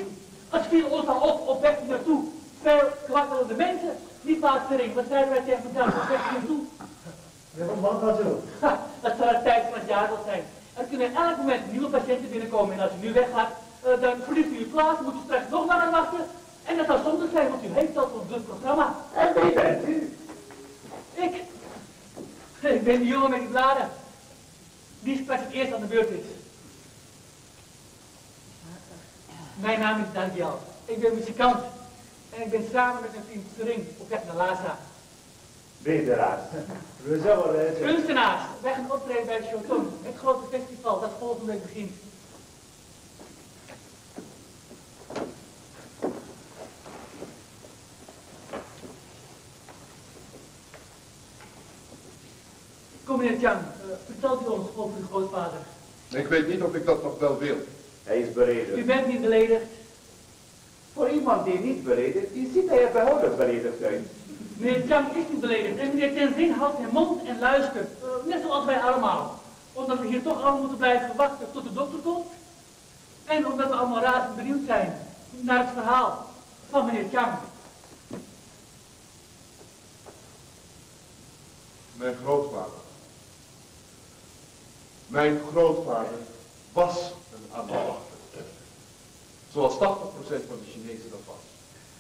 Het viel ons al op weg hier naartoe. Veel kwakkelende mensen. Niet waardering, wat zeiden wij tegen elkaar op weg hier naartoe? Wat dat zo? Dat zal het tijd van het jaar wel zijn. Er kunnen elk moment nieuwe patiënten binnenkomen en als u nu weggaat, dan verliest u uw plaats, moet u straks nog langer wachten. En dat zal zonde zijn, want u heeft al zo'n druk programma. En wie bent u? Ik ben die jongen met die bladen. Die straks het eerst aan de beurt is. Mijn naam is Daniel. Ik ben muzikant. En ik ben samen met mijn vriend Sering op weg naar Lhasa. Bedelaars. We zijn wel reizen. Kunstenaars. Wij gaan optreden bij de Choton. Het grote festival dat volgende week begint. Kom meneer Chang, vertelt u ons over uw grootvader. Ik weet niet of ik dat nog wel wil. Hij is beledigd. U bent niet beledigd. Voor iemand die niet beledigd is, ziet hij er behoorlijk beledigd uit. Meneer Chang is niet beledigd en meneer Tenzin houdt zijn mond en luistert. Net zoals wij allemaal. Omdat we hier toch allemaal moeten blijven wachten tot de dokter komt. En omdat we allemaal razend benieuwd zijn naar het verhaal van meneer Chang. Mijn grootvader was een ambachtelijke. Zoals 80% van de Chinezen dat was.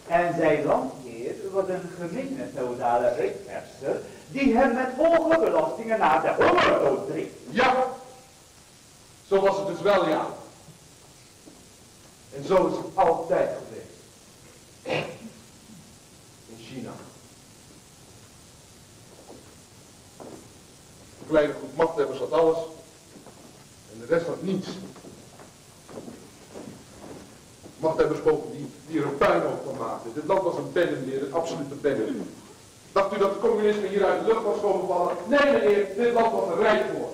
En zijn landheer was een gemene feodale uitverser die hem met hoge belastingen naar de hongerdood dreef. Ja, zo was het dus wel, ja. En zo is het altijd geweest. In China. Een kleine groep machthebbers had alles en de rest had niets. Machthebbers boven die er een puinhoop van maakten. Dit land was een bende, een absolute bende. Dacht u dat de communisme hier uit de lucht was komen vallen? Nee meneer, dit land was er rijk voor.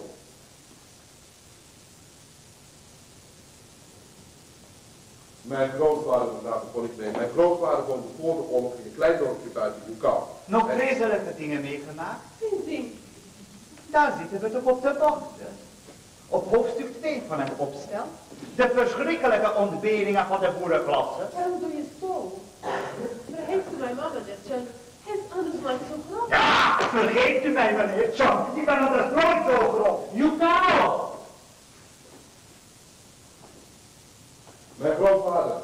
Mijn grootvader, later kon ik mee, mijn grootvader woonde voor de oorlog in een klein dorpje buiten Yukon. Nog vreselijke dingen meegemaakt? Zin. Daar zitten we toch op te wachten. Op hoofdstuk 2 van het opstel. De verschrikkelijke ontberingen van de boerenklasse. Waarom doe je zo? Vergeet u mijn mama net, Chen. Hij is anders nooit zo groot. Ja, vergeet u mij, meneer Chang. Ik ben anders nooit zo groot. Yukao! Mijn grootvader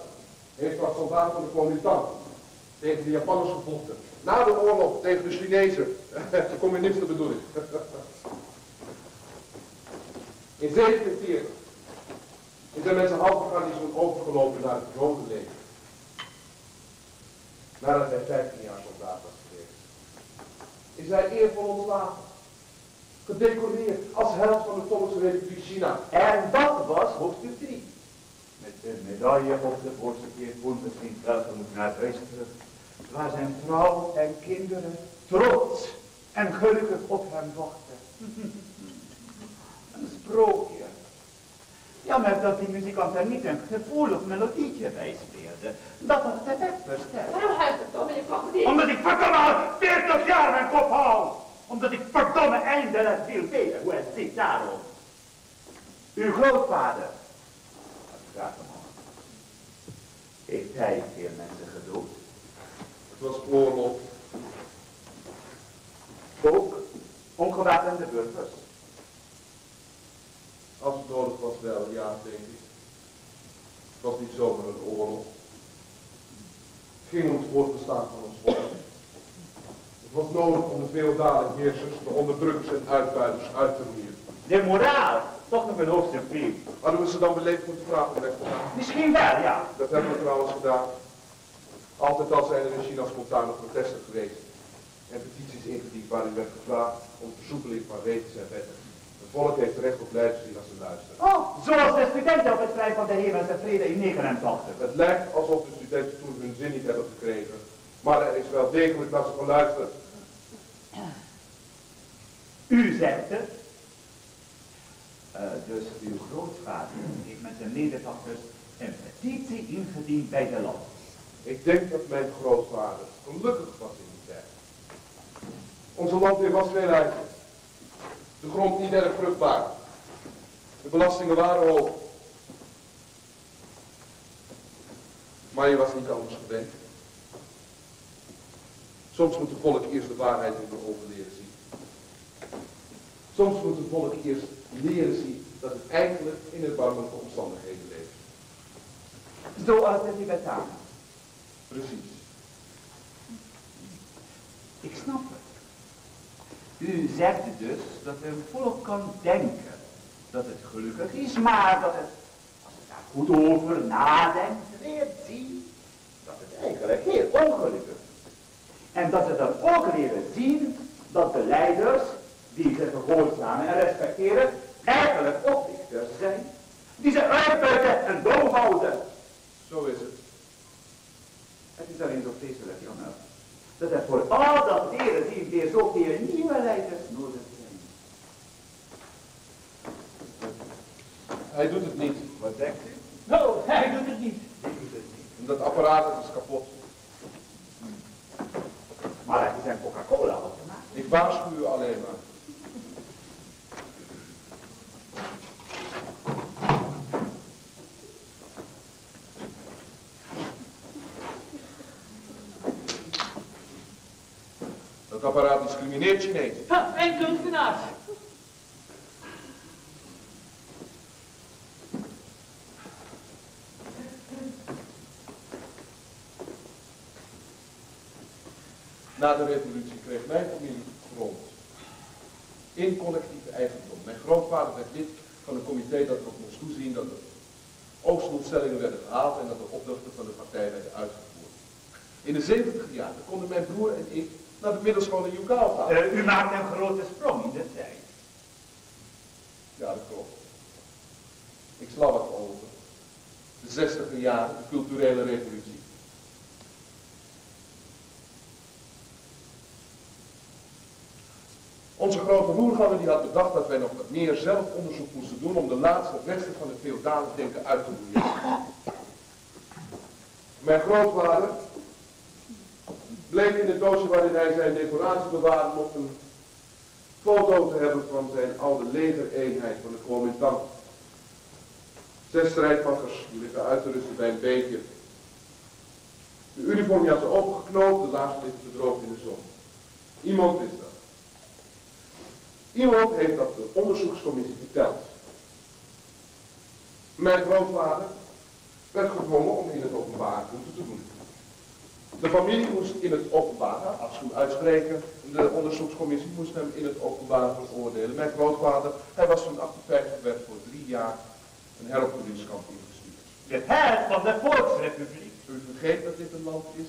heeft als soldaat van de Kuomintang tegen de Japanners gevochten. Na de oorlog tegen de Chinezen. De communisten bedoel ik. In 1947 is hij met zijn halve garnizoen overgelopen naar het Rode Leger. Nadat hij 15 jaar soldaat was geweest. Is hij eervol ontslagen. Gedecoreerd als held van de Volksrepubliek China. En dat was hoofdstuk 3. Met een medaille op de borst keert onbevriend welgemoed naar huis terug. Waar zijn vrouw en kinderen trots en gelukkig op hem wachten. Een sprookje. Jammer dat die muzikant er niet een gevoelig melodietje bij speelde. Dat had het effect versterkt. Waarom huilt het dan, meneer Krokodil? Omdat ik verdomme al 40 jaar mijn kop hou. Omdat ik verdomme eindelijk wil weten hoe het zit daarom. Uw grootvader, als ik vraag hem al, heeft hij veel mensen gedood? Het was oorlog. Ook ongewapende burgers. Als het nodig was wel, ja, denk ik. Het was niet zomaar een oorlog. Het ging om het voortbestaan van ons volk. Het was nodig om de feodale heersers, de onderdrukkers en uitbuiters uit te roeien. De moraal, toch nog een hoofdstuk 4. Hadden we ze dan beleefd moeten vragen om weg te gaan? Misschien wel, ja. Dat hebben we trouwens gedaan. Altijd al zijn er in China spontane protesten geweest en petities ingediend waarin werd gevraagd om versoepeling van regels en wetten. Het volk heeft recht op leiders als ze luisteren. Oh, zoals de studenten op het plein van de Hemelse Vrede in 89. Het lijkt alsof de studenten toen hun zin niet hebben gekregen, maar er is wel degelijk dat ze van luisteren. U zegt het. Dus uw grootvader heeft met zijn mededochters een petitie ingediend bij de land. Ik denk dat mijn grootvader gelukkig was in die tijd. Onze landheer was veel eigen. De grond niet erg vruchtbaar. De belastingen waren hoog. Maar je was niet anders gewend. Soms moet het volk eerst de waarheid in de ogen leren zien. Soms moet het volk eerst leren zien dat het eigenlijk in erbarmelijke omstandigheden leeft. Zoals de Tibetanen. Precies. Ik snap het. U zegt dus dat een volk kan denken dat het gelukkig is, maar dat het, als het daar goed over nadenkt, leert zien dat het eigenlijk heel ongelukkig is. En dat ze dan ook leren zien dat de leiders, die ze gehoorzamen en respecteren, eigenlijk oplichters zijn, die ze uitbuiten en doof houden. Zo is het. Het is alleen zo vreselijk, jongen, dat er voor al dat leren zien weer zoveel nieuwe leiders nodig zijn. Hij doet het niet. Wat zegt u? No, hij doet het niet. Ik doe het niet. En dat apparaat is kapot. Maar het is een Coca-Cola automaat. Ik waarschuw u alleen maar. Dat apparaat discrimineert Chinezen. Ha, en kunstenaars. Na de revolutie kreeg mijn familie grond. In collectieve eigendom. Mijn grootvader werd lid van een comité dat erop moest toezien dat de oogstdoelstellingen werden gehaald en dat de opdrachten van de partij werden uitgevoerd. In de 70 jaren konden mijn broer en ik naar de middelschool in Yukao gaan. U maakt een grote sprong in de tijd. Ja, dat klopt. Ik sla wat over. De 60 jaren, de culturele revolutie. Onze grote roerganger die had bedacht dat wij nog wat meer zelfonderzoek moesten doen om de laatste resten van het feodale denken uit te roeien. Mijn grootvader bleek in het doosje waarin hij zijn decoratie bewaarde nog een foto te hebben van zijn oude legereenheid van de Kuomintang. 6 strijdmakkers die liggen uit te rusten bij een beekje. De uniformjassen opgeknoopt, de laarzen liggen bedroogd in de zon. Iemand wist dat. Iemand heeft dat de onderzoekscommissie verteld. Mijn grootvader werd gedwongen om in het openbaar boete te doen. De familie moest in het openbaar afschuw uitspreken. De onderzoekscommissie moest hem in het openbaar veroordelen. Mijn grootvader, hij was toen 58, werd voor 3 jaar een heropvoedingskamp ingestuurd. De held van de Volksrepubliek. U vergeet dat dit een land is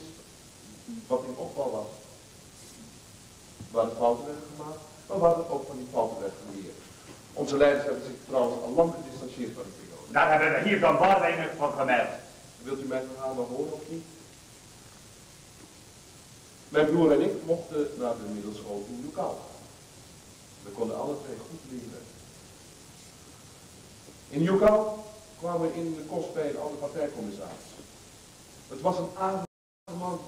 wat in opbouw was. Waar de fouten werden gemaakt, maar waar er ook van die fouten werd geleerd. Onze leiders hebben zich trouwens al lang gedistanceerd van de periode. Daar hebben we hier dan waar weinig van gemerkt. Wilt u mijn verhaal nog horen of niet? Mijn broer en ik mochten naar de middelschool in Yukao. We konden alle 2 goed leren. In Yukao kwamen we in de kost bij een oude partijcommissaris. Het was een aardige man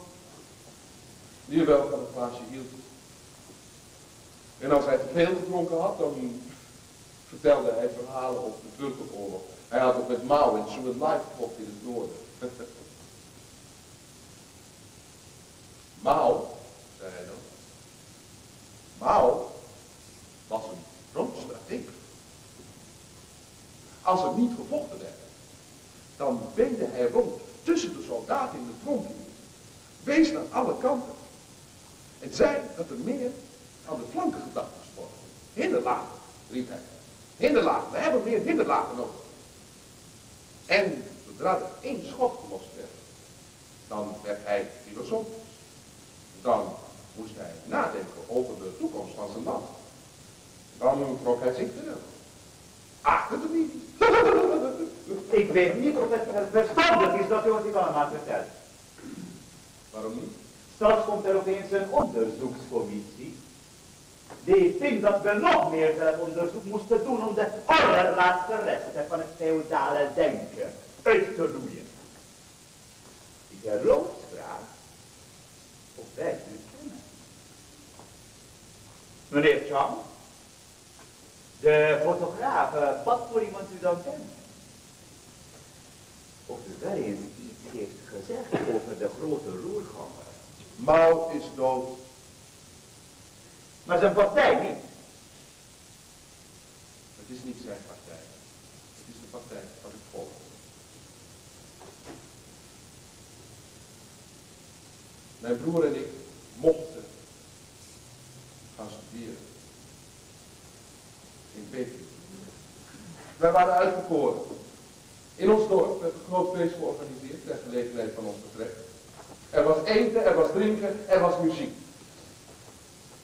die wel van het plaatsje hield. En als hij te veel gedronken had, dan vertelde hij verhalen over de burgeroorlog. Hij had ook met Mao en Zhu Enlai gevochten in het noorden. Mao, zei hij dan. Mao was een frontstrateeg. Als er niet gevochten werd, dan wendde hij rond tussen de soldaten in de frontlinie. Wees naar alle kanten. En zei dat er meer aan de flanken gedacht moest worden. Hinderlagen, riep hij. Hinderlagen, we hebben meer hinderlagen nodig. En zodra er 1 schot gelost werd, dan werd hij Waarom niet? Straks komt er opeens een onderzoekscommissie. Die vindt dat we nog meer onderzoek moesten doen om de allerlaatste resten van het feodale denken uit te roeien. Die geloofsvraag of wij u kennen. Meneer Chang, de fotograaf, wat voor iemand u dan kent? Of u wel eens iets heeft gezegd over de grote roerganger. Mao is dood. Maar zijn partij niet. Het is niet zijn partij. Het is de partij van het volk. Mijn broer en ik mochten gaan studeren. In Peking. Wij waren uitverkoren. In ons dorp werd een groot feest georganiseerd ter gelegenheid van ons vertrek. Er was eten, er was drinken, er was muziek.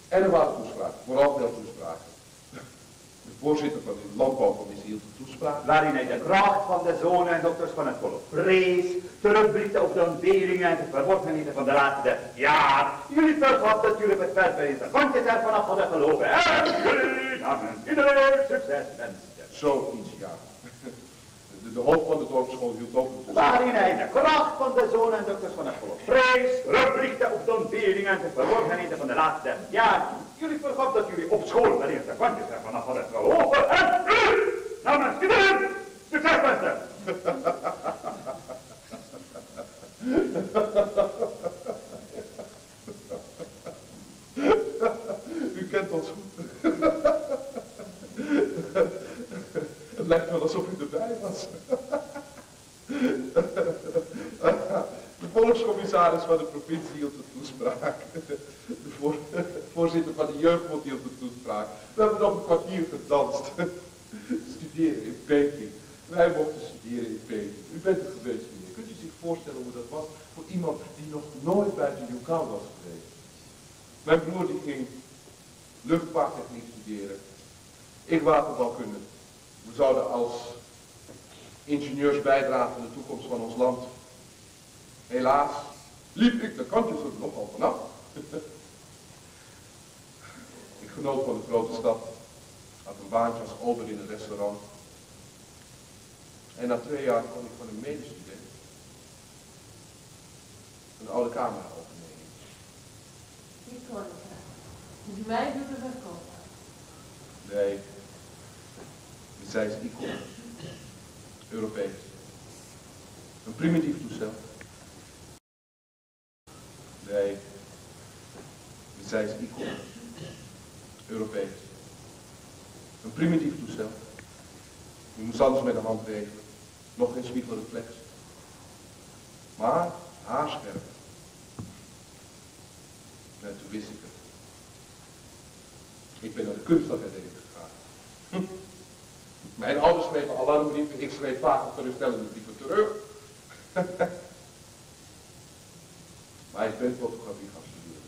En er waren toespraken, vooral veel toespraken. De voorzitter van de landbouwcommissie hield een toespraak. Waarin hij de kracht van de zonen en dokters van het volk prees, terugblikte op de ontberingen en de verworvenheden van de laatste jaar. Jullie vergat natuurlijk het feit waarin de kantjes ervan af hadden gelopen. En jullie namen iedereen succes wensen. Zoiets, ja. De hoofd van de dorpsschool hield ook een toespraak. Waarin hij de kracht van de zonen en dokters van het volk prees, terugblikte op de ontberingen en de verworvenheden van de laatste jaar. Jullie vergat dat jullie op school waarin de kantjes ervan af hadden gelopen. En jullie namen iedereen succes wensen. U kent ons goed. Het lijkt wel alsof u erbij was. De volkscommissaris van de provincie hield de toespraak. De voorzitter van de jeugdbond hield de toespraak. We hebben nog een kwartier gedanst. Studeren in Peking. Wij mochten studeren in Peking. U bent er geweest, meneer. Kunt u zich voorstellen hoe dat was voor iemand die nog nooit buiten Yukon was geweest? Mijn broer die ging luchtvaarttechniek studeren. Ik waterbouwkunde. We zouden als ingenieurs bijdragen aan de toekomst van ons land. Helaas liep ik de kantjes er nogal vanaf. Ik genoot van de grote stad. Had een baantje als ober in een restaurant. En na 2 jaar kon ik van een medestudent een oude camera overnemen. Die kon ik graag. Dus mij doet het verkopen. Nee, zij is ICO. Europees. Een primitief toestel. Nee, zij is ICO. Europees. Een primitief toestel. Je moest alles met de hand wegen. Nog geen spiegelreflex. Maar haarscherp. En toen wist ik het. Ik ben naar de kunstacademie gegaan. Mijn ouders schreven alarmbrieven, ik schreef vaak geruststellende brieven terug. Maar ik ben fotografie gaan studeren.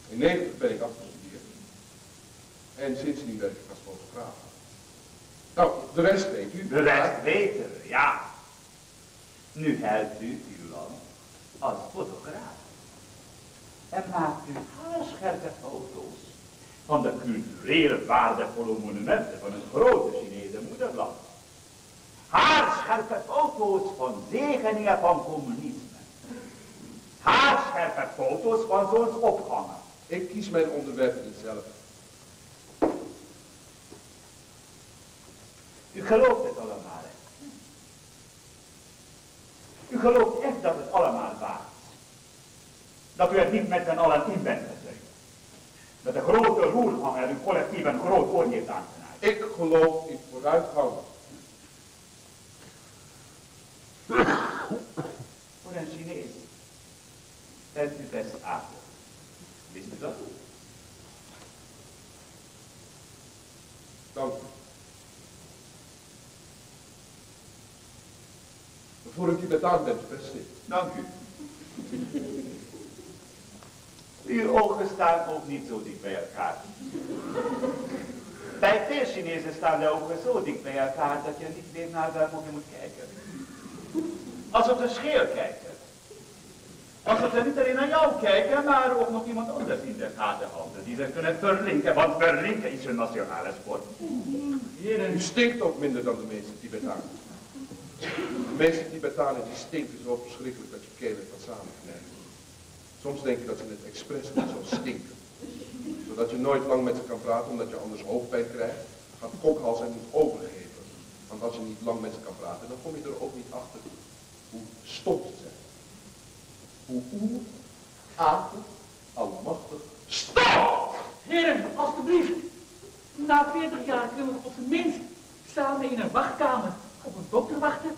In 90 ben ik afgestudeerd. En sindsdien werk ik als fotograaf. Nou, de rest weet u. De rest weten we, ja. Nu helpt u uw land als fotograaf. En maakt u haarscherpe foto's van de culturele waardevolle monumenten van het grote Chinese moederland. Haarscherpe foto's van zegeningen van communisme. Haarscherpe foto's van zonsopgangen. Ik kies mijn onderwerp niet zelf. U gelooft het allemaal, hè? U gelooft echt dat het allemaal waar is. Dat u het niet met z'n allen in bent gezegd. Dat de grote roerganger uw collectief een groot oor heeft aangenaaid. Ik geloof in vooruitgang. Voor een Chinees bent u best aardig. Wist u dat? Dank u. Voor een Tibetaan bent u best slim. Dank u. Uw ogen staan ook niet zo dik bij elkaar. Bij veel Chinezen staan de ogen zo dik bij elkaar dat je niet weet naar welke je moet kijken. Als het een scheer kijkt. Als het niet alleen naar jou kijken, maar ook nog iemand anders in de gaten houden. Die zich kunnen verlinken, want verlinken is een nationale sport. U stinkt ook minder dan de meeste Tibetanen. De meeste Tibetanen die stinken zo verschrikkelijk dat je keel het samenknijpt. Soms denk je dat ze het expres doen, zo stinken. Zodat je nooit lang met ze kan praten, omdat je anders hoofdpijn krijgt. Gaat kokhals en moet overgeven. Want als je niet lang met ze kan praten, dan kom je er ook niet achter hoe stom ze zijn. Hoe aardig, almachtig, stop! Heren, alstublieft. Na 40 jaar kunnen we op zijn minst samen in een wachtkamer op een dokter wachten.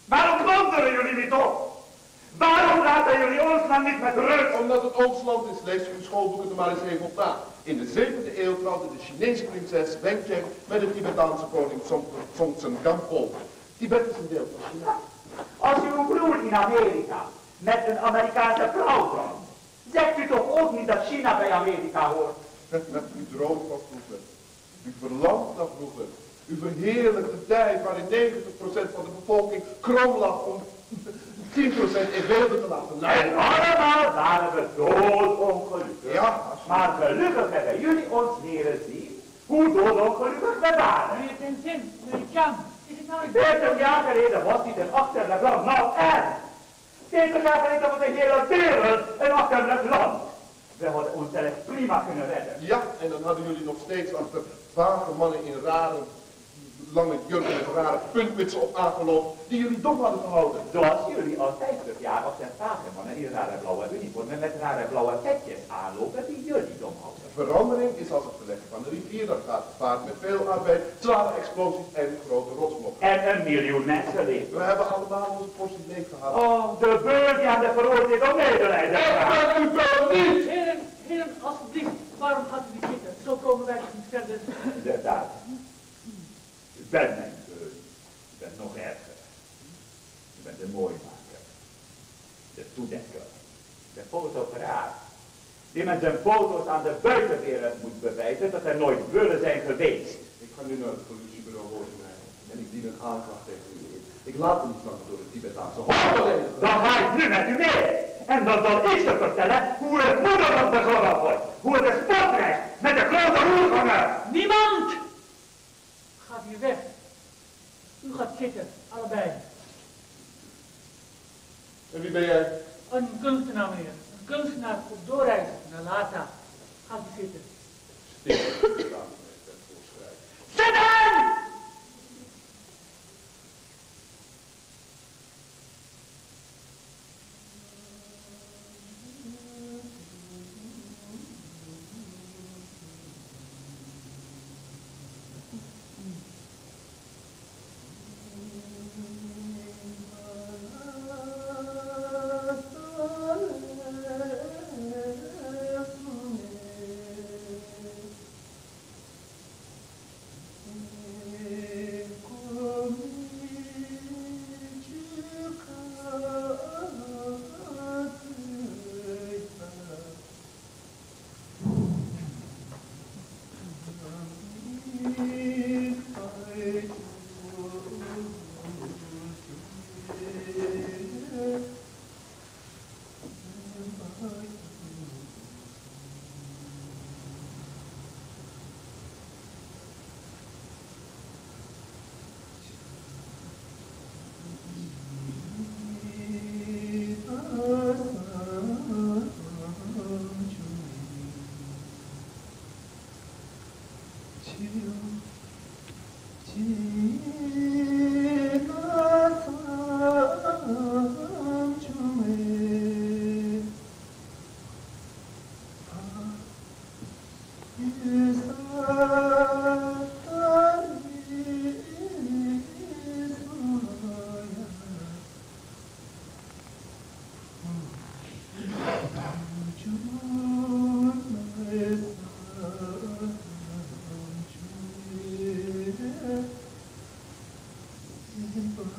Waarom donderen jullie niet op? Waarom laten jullie ons dan niet met rust? Omdat het ons land is, lees uw schoolboeken er maar eens even op na. In de 7e eeuw trouwde de Chinese prinses Wen Cheng met de Tibetaanse koning Songtsen Gampo. Tibet is een deel van China. Als uw broer in Amerika met een Amerikaanse vrouw trouwt, zegt u toch ook niet dat China bij Amerika hoort? U droomt van vroeger. U verlangt naar vroeger. U verheerlijkt de tijd waarin 90% van de bevolking krom lag om 10% in beelden te laten En leiden. allemaal waren we doodongelukkig. Ja, maar gelukkig hebben jullie ons leren zien hoe doodongelukkig we waren. Meneer Tenzin, meneer Chang, is het nou 40 jaar geleden was dit een achterlijk land. Nou en 40 jaar geleden was de hele wereld een achterlijk land. We hadden onszelf prima kunnen redden. Ja, en dan hadden jullie nog steeds achter vage mannen in rare, lange jurken met rare puntmutsen op aangelopen, die jullie dom hadden gehouden. Zoals jullie al 50 jaar op zijn vage mannen in rare blauwe uniformen met rare blauwe petjes aanlopen die jullie dom houden. Verandering is als het verleggen van de rivier, dat gaat gepaard met veel arbeid, zware explosies en grote rotsblokken. En 1 miljoen mensen leven. We hebben allemaal onze portie leeg gehad. Oh, de beurt die aan de veroordeelde om medelijden vraagt. U wel niet! Heren, alstublieft, waarom gaat u niet zitten? Zo komen wij niet verder. Inderdaad. U bent mijn beurt. U bent nog erger. U bent de mooimaker. De toedekker. De fotograaf. Die met zijn foto's aan de buitenwereld moet bewijzen dat er nooit willen zijn geweest. Ik ga nu naar het politiebureau Rozenmeijer en ik dien een aanklacht tegen u in. Ik laat me niet langer door de Tibetaanse hoofd. Dan ga ik nu met u mee. En dan zal ik ze vertellen hoe het moederland bezorgd wordt. Hoe het de sport krijgt met de grote roerganger. Niemand gaat hier weg. U gaat zitten, allebei. En wie ben jij? Een kunstenaar, meneer. Een kunstenaar op doorreis naar Lhasa. Gaat u zitten. Zitten!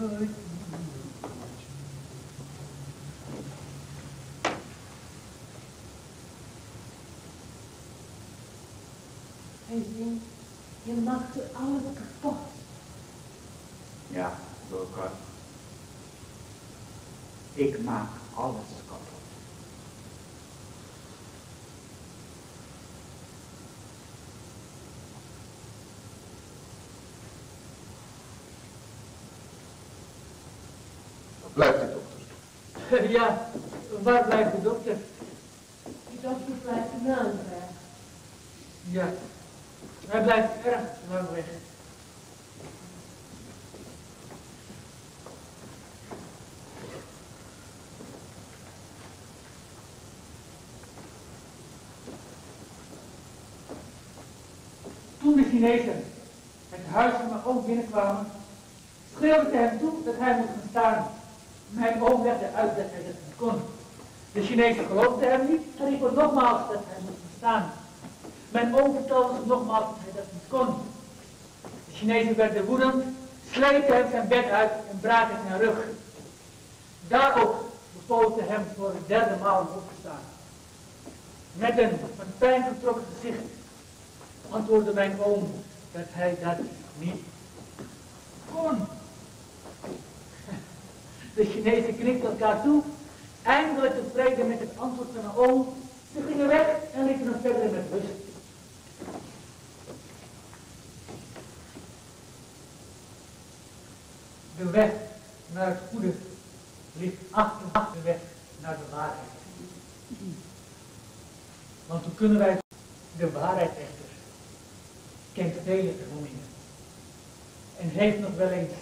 Hij zingt, je maakt er alles kapot. Ja, Wilco. Ik maak alles kapot. Waar blijft die dokter? Ja, waar blijft de dokter? Die dokter blijft wel weg. Ja, hij blijft erg lang weg. Toen de Chinezen het huis van mijn oom binnenkwamen, schreeuwde ik hem toe dat hij moest gaan staan. Mijn oom legde uit dat hij dat niet kon. De Chinezen geloofden hem niet en riepen nogmaals dat hij moest gaan staan. Mijn oom vertelde ze nogmaals dat hij dat niet kon. De Chinezen werden woedend, sleepten hem zijn bed uit en braken zijn rug. Daarop bevolen ze hem voor de derde maal op te staan. Met een van pijn getrokken gezicht antwoordde mijn oom dat hij dat niet kon. De Chinezen knikten elkaar toe, eindelijk tevreden met het antwoord van mijn oom. Ze gingen weg en lieten hem verder met rust. De weg naar het goede ligt achter de weg naar de waarheid. Want hoe kunnen wij de waarheid echter kent vele vermommingen en heeft nog wel eens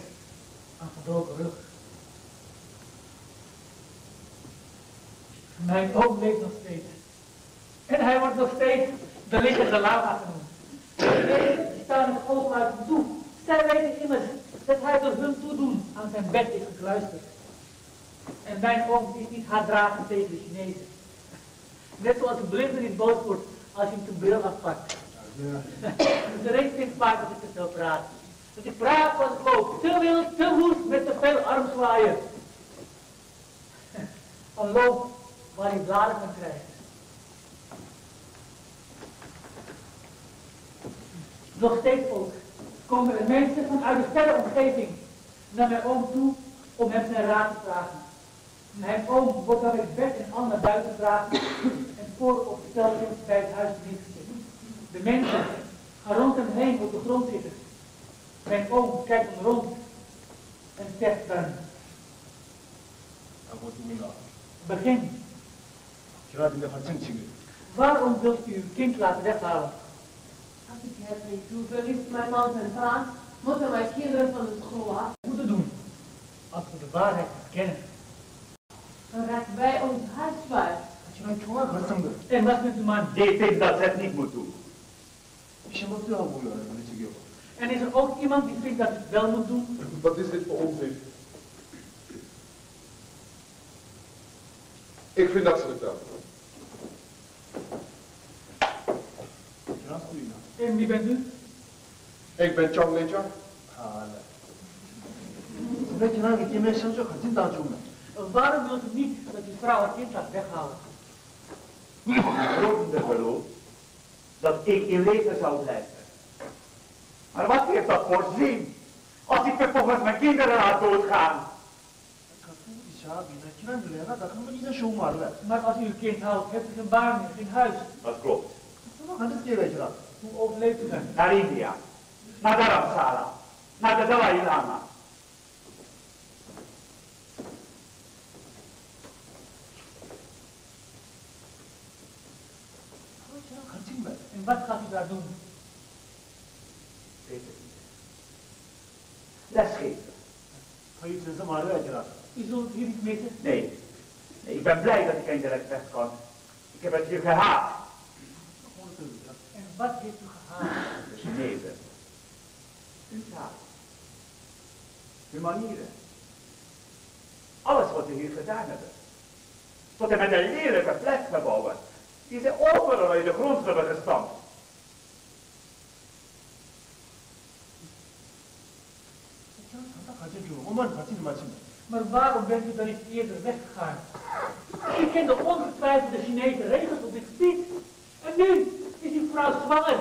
een gebroken rug. Mijn oom leeft nog steeds en hij wordt nog steeds de liggende lama genoemd. De mensen staan het oog uit hem toe. Zij weten immers dat hij door hun toedoen aan zijn bed is gekluisterd. En mijn oom is niet haatdragend tegen de Chinezen. Net zoals een blinde niet boos wordt als je hem zijn bril afpakt. Ja. De reden vindt vaak dat ik te veel praat. Dat ik praat wat ik loop. Te wild, te woest, met te veel armzwaaien. Een loop waar je bladen van krijgt. Nog steeds ook komen er mensen vanuit de verre omgeving naar mijn oom toe om hem zijn raad te vragen. Mijn oom wordt dan het bed en al naar buiten gedragen en voor op de steltjes bij het huis neergezet. De mensen gaan rond hem heen op de grond zitten. Mijn oom kijkt hem rond en zegt dan: begin. Waarom wilt u uw kind laten weghalen? Als ik het niet doe, verliest mijn man zijn baan, moeten mijn kinderen van de school af. Moeten doen, als we de waarheid kennen. Dan raken wij ons huis kwijt. En wat met de man? Die vindt dat ze het niet moet doen. En is er ook iemand die vindt dat het wel moet doen? Wat is dit voor onzin? Ik vind dat ze het wel. En wie bent u? Ik ben Chang Lechang. Waarom wilt u niet dat uw vrouw het kind laat weghalen? Grootende geloof dat ik in leven zou blijven. Maar wat heeft dat voor zin als ik vervolgens mijn kinderen laat doodgaan? Maar als u uw kind houdt, hebt u geen baan meer, geen huis. Dat klopt. Hoe overleeft u dan? Naar India, naar Dharamsala, naar de Dalai Lama. En wat gaat u daar doen? Weet het niet. Lesgeven. U zult het hier niet missen. Nee, ik ben blij dat ik eindelijk weg kan. Ik heb het hier gehaat. En wat heeft u gehaald? De Chinezen. Hun taal. Hun manieren. Alles wat ze hier gedaan hebben. Tot en met de lelijke flatgebouwen die ze overal in de grond hebben gestampt. Maar waarom bent u dan niet eerder weggegaan? U kende ongetwijfeld de Chinese regels op dit gebied. En nu is uw vrouw zwanger.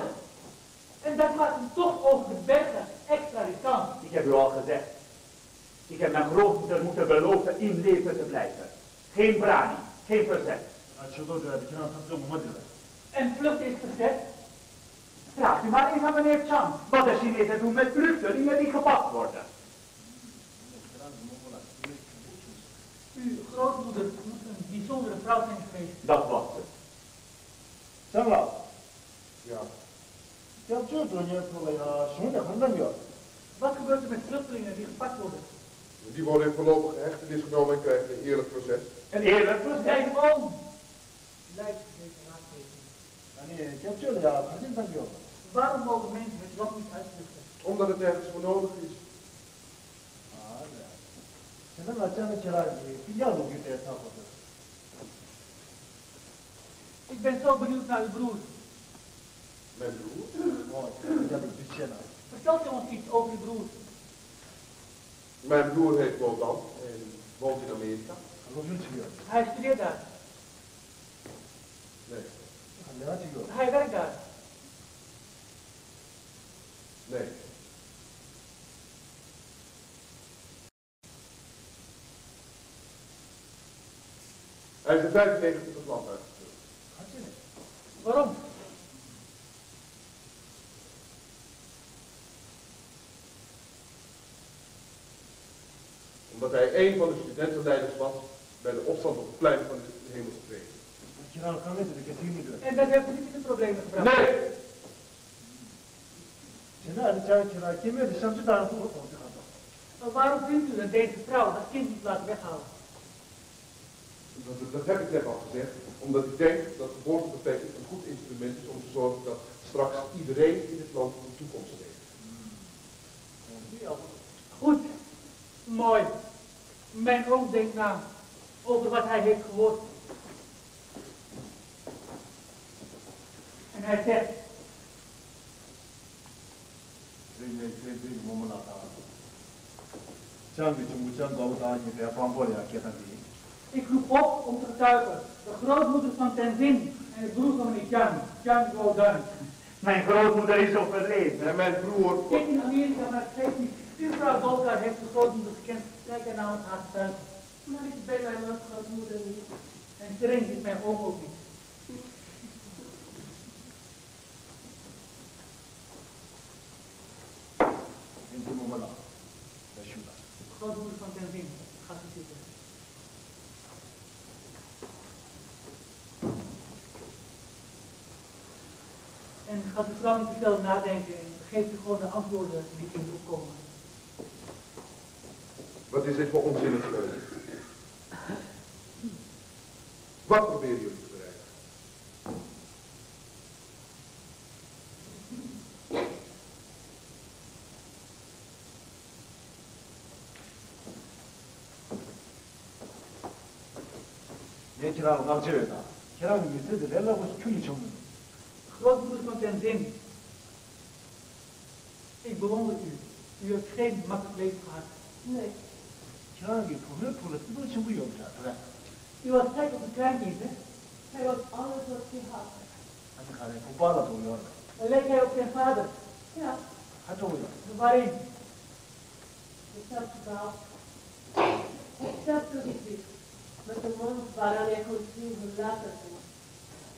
En dat maakt u toch over de bergen extra riskant. Ik heb u al gezegd. Ik heb mijn grootmoeder moeten beloven in leven te blijven. Geen brani, geen verzet. En vlucht is verzet. Vraagt u maar eens aan meneer Chan wat de Chinezen doen met vluchtelingen die gepakt worden. Uw grootmoeder moet een bijzondere vrouw zijn geweest. Dat was het. 장아, Ja. Wat gebeurt er met vluchtelingen die gepakt worden? Die worden in voorlopige hechtenis genomen en krijgen een eerlijk proces. Een eerlijk proces. Zijn oom lijkt deze raadgeving. Waarom mogen mensen het land niet uitvluchten? Omdat het ergens voor nodig is. Ik ben zo benieuwd naar uw broer. Mijn broer? Vertelt u ons iets over uw broer? Mijn broer heet Wotan en woont in Amerika. Hij studeert daar. Nee. Hij werkt daar. Nee. Hij is in 95 het land uitgevlucht. Waarom? Omdat hij een van de studentenleiders was bij de opstand op het plein van de Hemelse Vrede. En dat heeft u niet in de problemen gebracht? Nee! Maar waarom vindt u dat deze vrouw dat kind niet laat weghalen? Dat heb ik net al gezegd. Omdat ik denk dat geboortebevestiging een goed instrument is om te zorgen dat straks iedereen in het land een toekomst heeft. Goed. Mooi. Mijn oom denkt na over wat hij heeft gehoord. En hij zegt, ik roep op om te getuigen. De grootmoeder van Tenzin en de broer van meneer Jiang Guodun. Mijn grootmoeder is overleden. En mijn broer... Ik in Amerika, maar het geeft niet. Uw vrouw Dolka heeft de grootmoeder gekend. Kijk er nou aan haar getuigen. Maar ik ben mijn grootmoeder niet. En Tereng is mijn oom ook niet. Grootmoeder van Tenzin, gaat u zitten. En gaat u vrouw niet te veel nadenken en geeft u gewoon de antwoorden die in opkomen. Wat is dit voor onzinnig spel? Wat proberen jullie te bereiken? Grootmoeder van Tenzin, ik bewonder u. U hebt geen makkelijk leven gehad. Nee. U was gek op een kleinkind, hè? Hij was alles wat hij had. Leek hij op zijn vader? Ja, Waarin? hetzelfde verhaal. Hetzelfde gezicht. Met een mond waaraan hij kon zien hoe laat het was.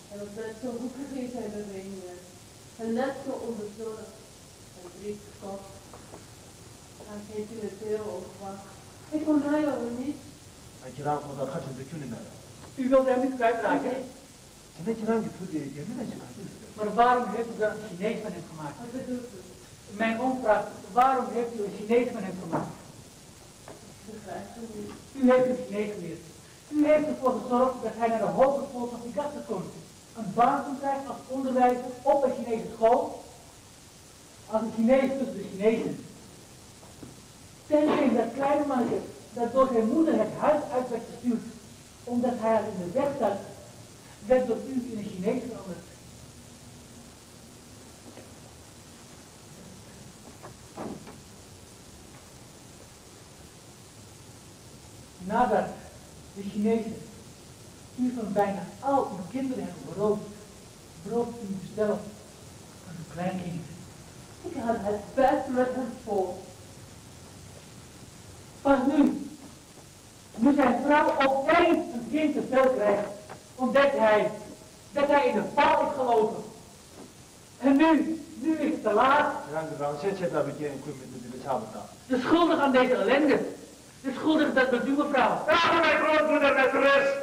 Hij was net zo hoekig in zijn bewegingen. En net zo onbezonnen. En drie kop. Hij heeft in het deel opgewacht. Ik kon mij over niet. U wilde hem niet kwijtraken. Maar waarom heeft u dan een Chinees van hem gemaakt? Wat bedoelt u? Mijn oom vraagt, waarom heeft u een Chinees van hem gemaakt? Ik begrijp het niet. U heeft een Chinees geleerd. U heeft ervoor gezorgd dat hij naar de hogeschool van Picasso komt. Een baan kon krijgen als onderwijzer op een Chinese school. Als een Chinees tussen de Chinezen. Tenzin, dat kleine mannetje, dat door zijn moeder het huis uit werd gestuurd, omdat hij haar in de weg zat, werd door u in een Chinees veranderd. nadat de Chinezen u van bijna al uw kinderen hebben beroofd u zelf aan uw kleinkind. Ik had het best met hem voor. Pas nu zijn vrouw opeens een kind te veel krijgt, ontdekt hij dat hij in de val is gelopen. En nu is het te laat. De schuldige aan deze ellende. De schuldige dat bent u, mevrouw. Laat mijn grootmoeder met rust.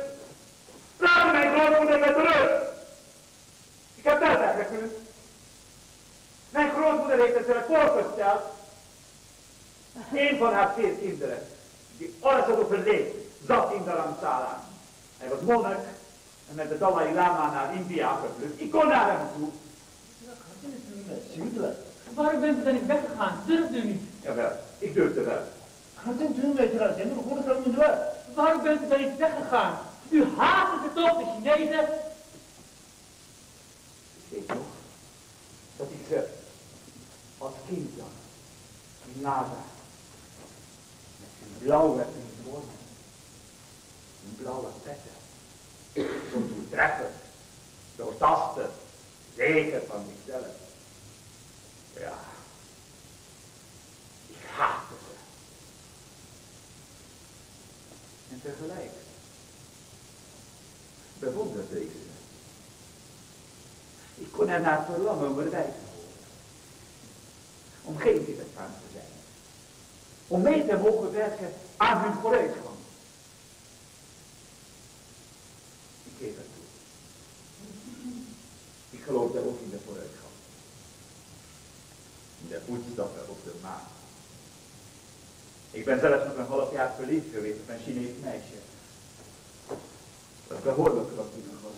Laat mijn grootmoeder met rust. Ik heb dat zeggen kunnen. Mijn grootmoeder heeft het zich voorgesteld. Een van haar 4 kinderen, die alles had overleefd, zat in Dharamsala. Hij was monnik en met de Dalai Lama naar India gevlucht. Ik kon naar hem toe. Waarom bent u dan niet weggegaan? Durft u niet? Jawel, ik durfde wel. Waarom bent u dan niet weggegaan? U haatte ze toch, de Chinezen? Ik weet nog dat ik ze als kind zag in Lhasa. Met hun blauwe uniformen, hun blauwe petten. Zo toetreffend, doortastend, zeker van zichzelf. Ja, ik haatte ze. En tegelijk bewonderde ik ze. Ik kon ernaar verlangen om erbij te horen. Om geen Tibetaans te zijn. Om mee te mogen werken aan hun vooruitgang. Ik geef het toe. Ik geloofde ook in de vooruitgang. In de voetstappen op de maan. Ik ben zelfs nog een half jaar verliefd geweest op een Chinees meisje. Dat behoorlijk latinig was.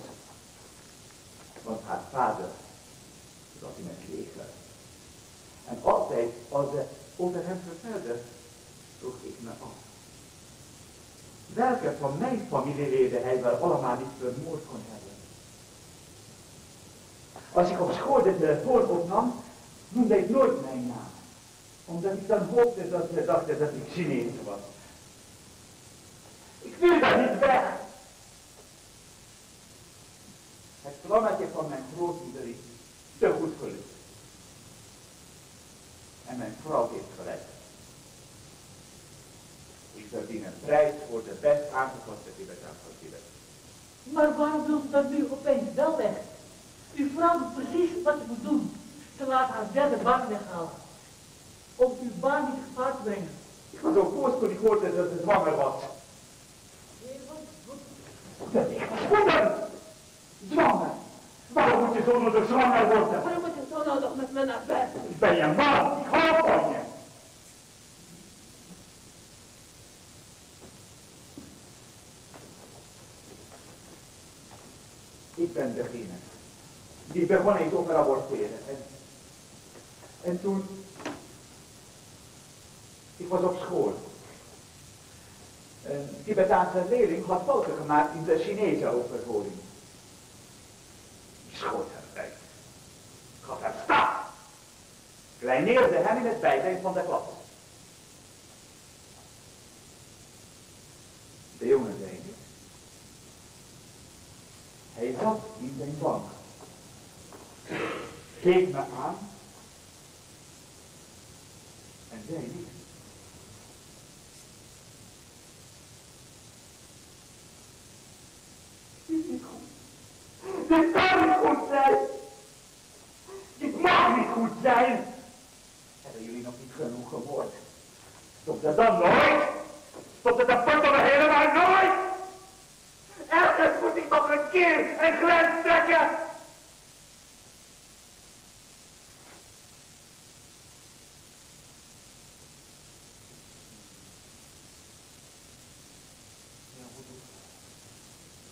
Want haar vader zat in het leger. En altijd als ze over hem vertelde, vroeg ik me af. Welke van mijn familieleden hij wel allemaal niet vermoord kon hebben. Als ik op school de telefoon opnam, noemde ik nooit mijn naam. Omdat ik dan hoopte dat ze dachten dat ik Chinees was. Ik viel daar niet weg. Het plannetje van mijn grootmoeder is te goed gelukt. En mijn vrouw heeft gelijk. Ik verdien een prijs voor de best aangepaste Tibetaanse Tibet. Maar waarom wilt u dan nu opeens wel weg? Uw vrouw doet precies wat ze moet doen. Ze laat haar derde baan weghalen. Om uw baan niet in gevaar te brengen. Ik was ook boos toen ik hoorde dat ze zwanger was. Dat ik was zwanger! Zwanger! Waarom moet je zo nodig zwanger worden? Waarom moet je zo nodig met me naar bed? Ik ben je man, ik hou van je. Ik ben degene die begon eens over aborteren. En toen, ik was op school. Een Tibetaanse leerling had fouten gemaakt in de Chinese overhoring. Ik schoot hem uit. Gaf hem stap. Kleineerde hem in het bijzijn van de klas. De jongen zei niets. Hij zat in zijn bank. Keek me aan. En zei niets. Dit kan niet goed zijn. Dit mag niet goed zijn. Hebben jullie nog niet genoeg gehoord? Stopt het dan nooit? Stopt het dan helemaal nooit? Ergens moet ik nog een keer een grens trekken.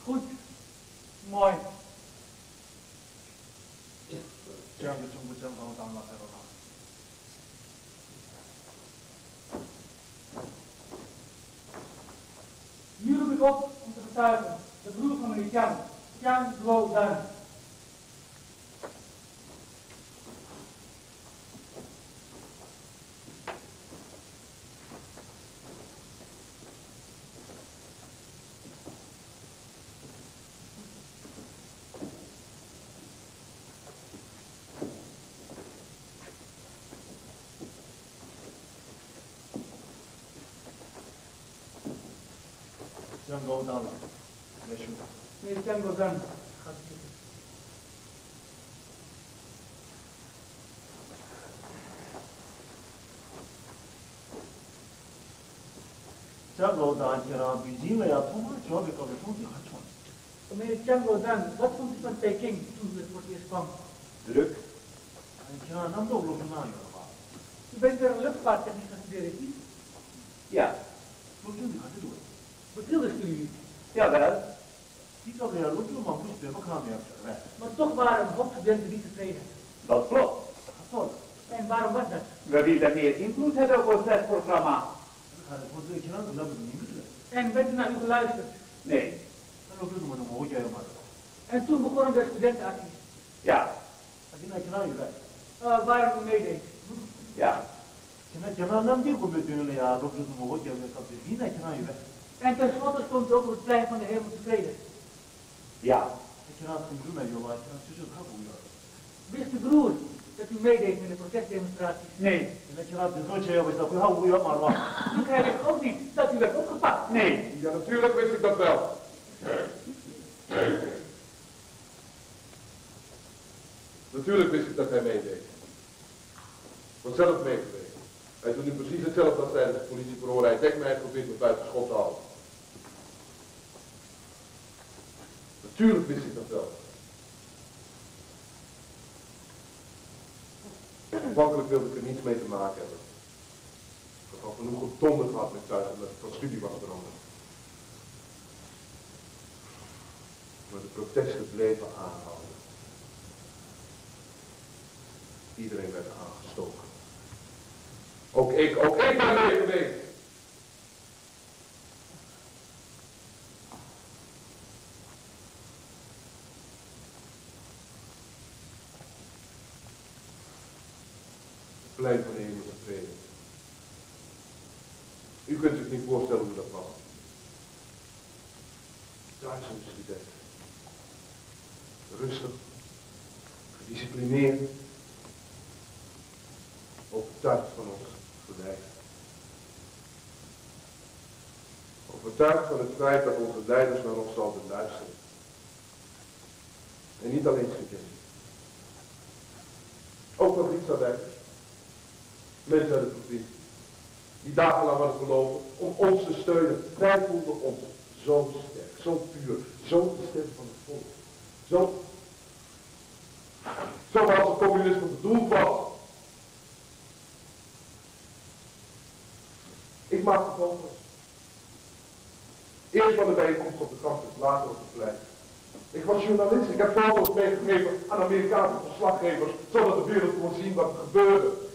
Goed. Mooi. Nu roep ik op om te getuigen. De broer van meneer Jan Guo Dan. Django dan. Meneer Django dan. Gaat zitten. Django dan, je bezien ja, Thomas, zo heb ik al gevoeld, ja, het Meneer Django dan, wat vond u van Peking toen u het voor het eerst kwam? druk. En ja, dan toch nog een U bent weer een luchtvaarttechnisch gaan studeren, niet? ja, wat jullie gaan doen? Bedoelde studie. Jawel. Die toch weer lopen, maar moest weer gaan weer weg. Maar toch waren hoofdstudenten niet tevreden. Dat klopt. En waarom was dat? We willen meer invloed hebben op ons lesprogramma. Dan gaat het voor 2 keer aan, dan hebben we niet meer. En bent u naar u geluisterd? Nee. Dan lopen we met een hoortje helemaal. En toen begonnen de studentenacties. Ja. En die net je nou je weg. Waarom u meedeed? Ja. Je net je nou dan die komt met hun ja, lopen we met een hoortje helemaal. Die net je nou je weg. En tenslotte stond u ook op het plein van de hemel tevreden. Ja. Dat je nou kunt doen met je wat, dat is ook heel goed. Wist uw broer dat u meedeed met de protestdemonstraties? Nee. En dat je nou de grootje helemaal is, dat we houden je maar wacht. Toen krijg ik ook niet dat u werd opgepakt. Nee. Ja, natuurlijk wist ik dat wel. Natuurlijk wist ik dat hij meedeed. Ik was zelf meegeweest. Hij doet nu precies hetzelfde als tijdens het politieverhoor. Hij dekt mij en probeert me buiten schot te houden. Natuurlijk wist ik dat wel. Aanvankelijk wilde ik er niets mee te maken hebben. Ik had al genoeg gedonder gehad met thuis omdat ik van studie was veranderd. Maar de protesten bleven aanhouden. Iedereen werd aangestoken. Ook ik ben mee geweest. Het plein van de hemelse vrede. U kunt zich niet voorstellen hoe dat was. Duizenden studenten. Rustig, gedisciplineerd, overtuigd van ons gelijk. Overtuigd van het feit dat onze leiders naar ons zouden luisteren. En niet alleen studenten. Ook fabrieksarbeiders. Mensen uit de provincie. Die dagenlang hadden gelopen om ons te steunen. Wij voelden ons zo sterk, zo puur, zo de stem van het volk. Zoals het communisme bedoeld was. Ik maak foto's. Eerst van de bijeenkomst op de campus, later op het plein. Ik was journalist, ik heb foto's meegegeven aan Amerikaanse verslaggevers, zodat de wereld kon zien wat er gebeurde.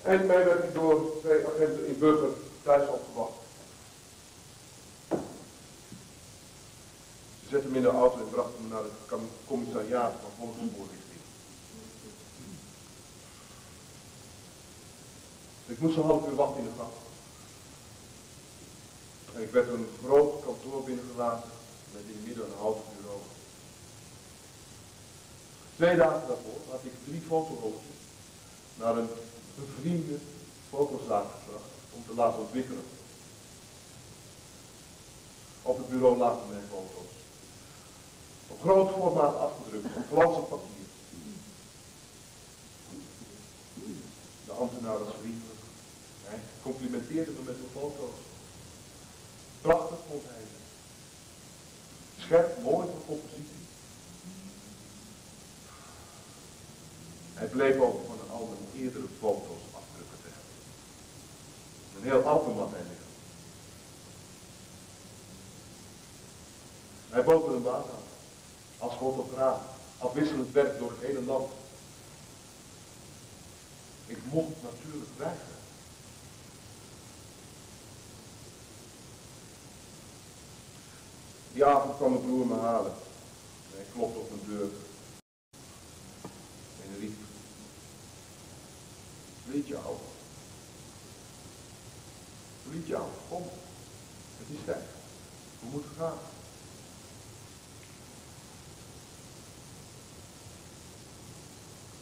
En mij werd ik door 2 agenten in Burger thuis opgewacht. Ze zetten me in de auto en brachten me naar het commissariaat van volksvoorlichting. Ik moest een half uur wachten in de gang. En ik werd een groot kantoor binnengelaten met in het midden een houten bureau. 2 dagen daarvoor had ik 3 foto's naar een bevriende fotozaak gebracht om te laten ontwikkelen. Op het bureau lagen mijn foto's. Op groot formaat afgedrukt, op glanzend papier. De ambtenaar was vriendelijk. Hij complimenteerde me met de foto's. Prachtig vond hij ze. Scherp, mooi van compositie. Hij bleef ook van al mijn eerdere foto's afdrukken te hebben. Een heel album had hij liggen. Hij bood me een baan aan. Als fotograaf. Afwisselend werk door het hele land. Ik mocht natuurlijk weigeren. Die avond kwam mijn broer me halen. Hij klopte op mijn deur. En riep. Liedjouw. Liedjouw, kom. Het is tijd. We moeten gaan.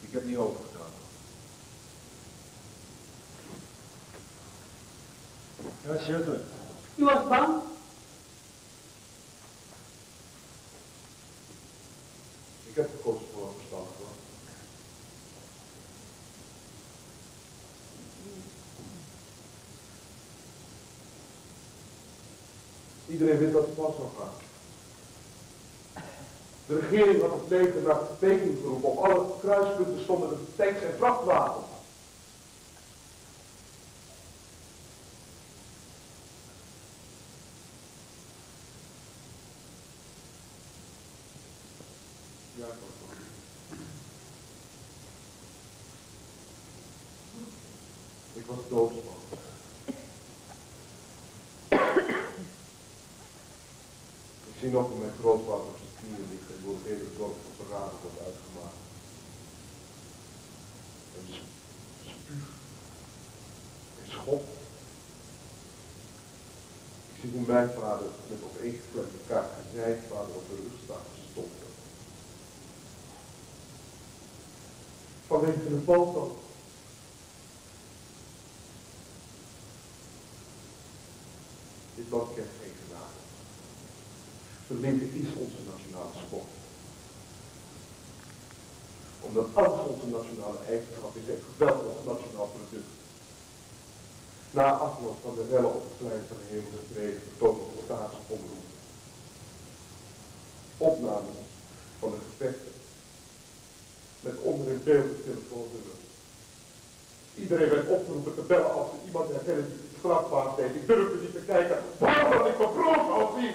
Ik heb niet overgedaan. Ja, zeker. U was bang? Ik heb gekozen voor een verstandig plan. Iedereen weet dat het pas zou gaan. De regering had op tegen naar betekenis geroepen. Op alle kruispunten stonden de tanks en vrachtwagens. Ja, ik was bang. Ik was doodsbang. Ik zie nog hoe mijn grootvader op zijn knieën ligt en door het hele dorp van verraden wordt uitgemaakt. En spuug. En schop. Ik zie hoe mijn vader met opeengeklemde kaart en zijn vader op de rugstafel stond. Vanwege de foto. Dit land kent geen genade. Verleden is onze nationale sport. Omdat alles onze nationale eigenschap is en geweld ons nationaal product. Na afloop van de rellen op het plein van de Hemelse Vrede vertonen de staatsomroep opnames van de gevechten met onder in beeld de telefoonnummer. Iedereen werd opgeroepen te bellen als er iemand herkende die het strafbaar deed. Ik durfde niet te kijken, waarom ik mijn broer zou zien.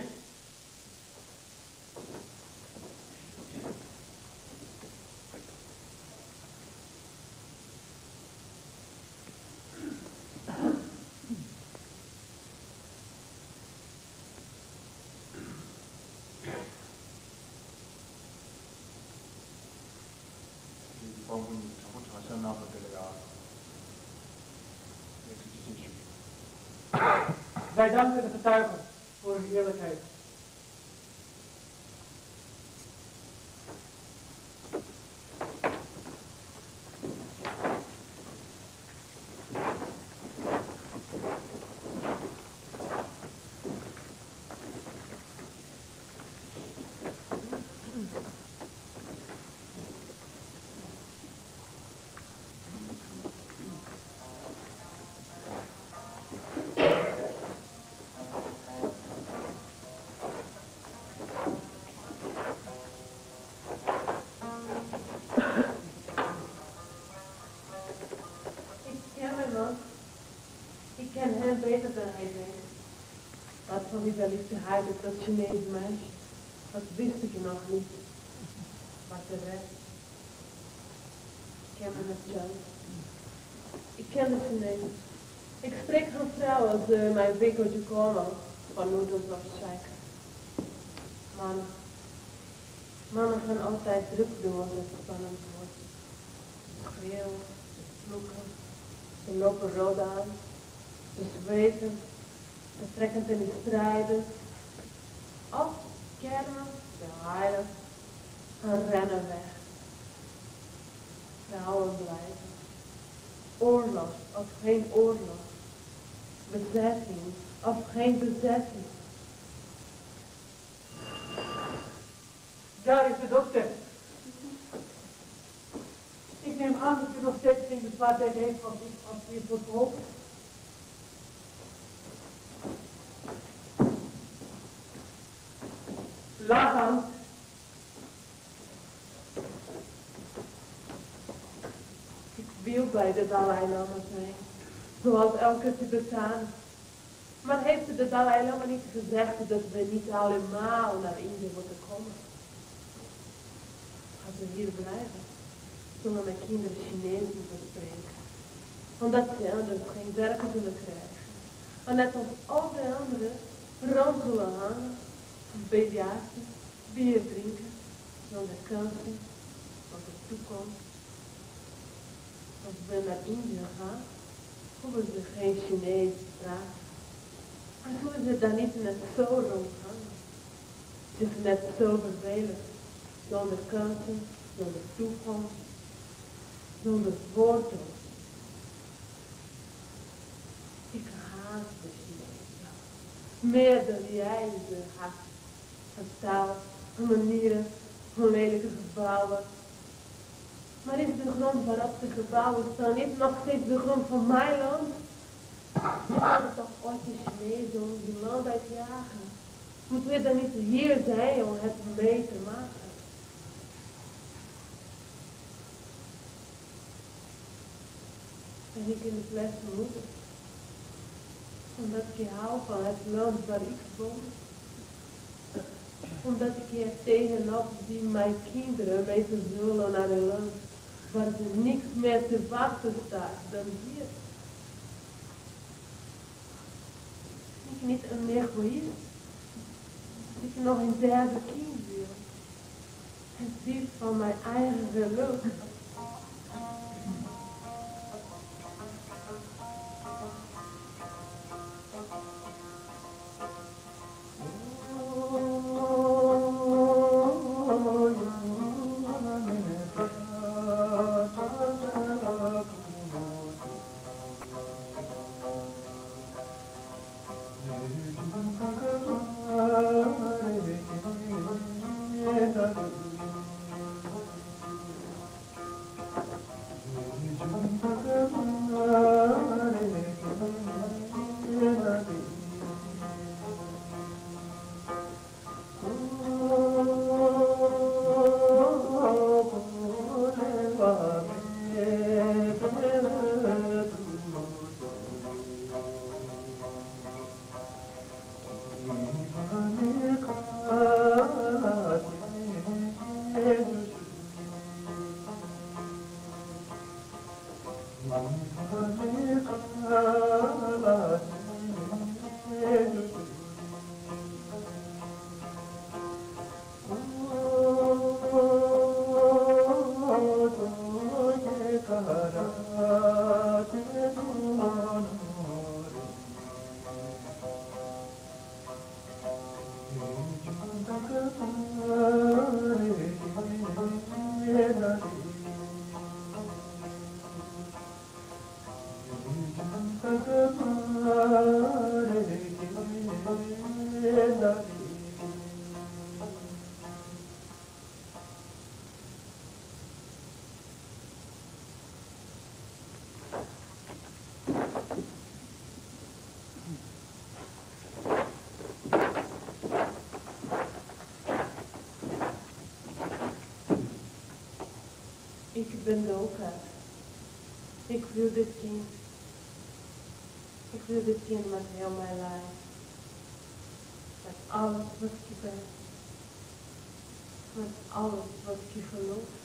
Wij danken de getuigen voor hun eerlijkheid. Ik ken hem beter dan hij denkt. Wat van die verliefdheid op dat Chinese meisje, dat wist ik nog niet. Maar de rest, ik ken hem het zelf. Ik ken de Chinezen. Ik spreek van vrouwen als mijn wikkeltje komen, van noedels of suiker. Mannen gaan altijd druk doen als het spannend wordt. Schreeuwen, vloeken, ze lopen rood aan. Ze zweten, ze trekken in de strijden, of kermen, ze huilen en rennen weg. Vrouwen blijven. Oorlog of geen oorlog. Bezetting of geen bezetting. Daar is de dokter. Ik neem aan dat u nog steeds geen bezwaarheid heeft als u het wordt geholpen. Laat aan. Ik wil bij de Dalai Lama zijn, zoals elke Tibetaan. Maar heeft de Dalai Lama niet gezegd dat we niet allemaal naar Indië moeten komen? Als we hier blijven, zullen mijn kinderen Chinees moeten spreken. Omdat ze anders geen werk zullen krijgen. En net als al de anderen rond zullen hangen, bedjagen, bier drinken, zonder kansen, zonder toekomst. Als we naar India gaan, hoeven ze geen Chinees te praten. En zullen ze dan niet net zo rondhangen. Het is net zo vervelend, zonder kansen, zonder toekomst. zonder voortocht. Ik haat de Chinezen. Meer dan jij ze haat. Van taal, van manieren, van lelijke gebouwen. Maar is de grond waarop de gebouwen staan niet nog steeds de grond van mijn land? Je wilde toch ooit de Chinezen om die land uitjagen? Moeten we dan niet hier zijn om het mee te maken? Ben ik in de fles van moeder? Omdat ik hou van het land waar ik woon. Omdat ik er tegenop zie mijn kinderen mee te zullen naar een land waar ze niks meer te wachten staat dan hier. Ben ik niet een egoïst? Dat ik nog een derde kind wil. En diep van mijn eigen geluk. Ik ben Loka. Ik wil dit kind. Ik wil dit kind met heel mijn lijf. Met alles wat je bent. Met alles wat je gelooft.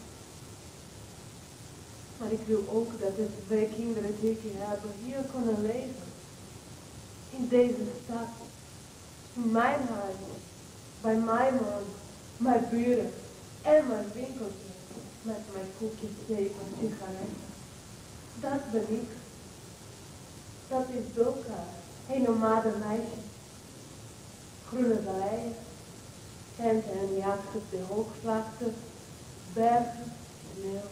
Maar ik wil ook dat de twee kinderen die ik heb hier kunnen leven. In deze stad. In mijn huis. Bij mijn man. Mijn buren. En mijn winkeltje. Met mijn koekjes, thee en sigaretten. Dat ben ik. Dat is Doka, een nomadenmeisje. Groene valleien, tenten en jacht op de hoogvlakte, bergen, sneeuw,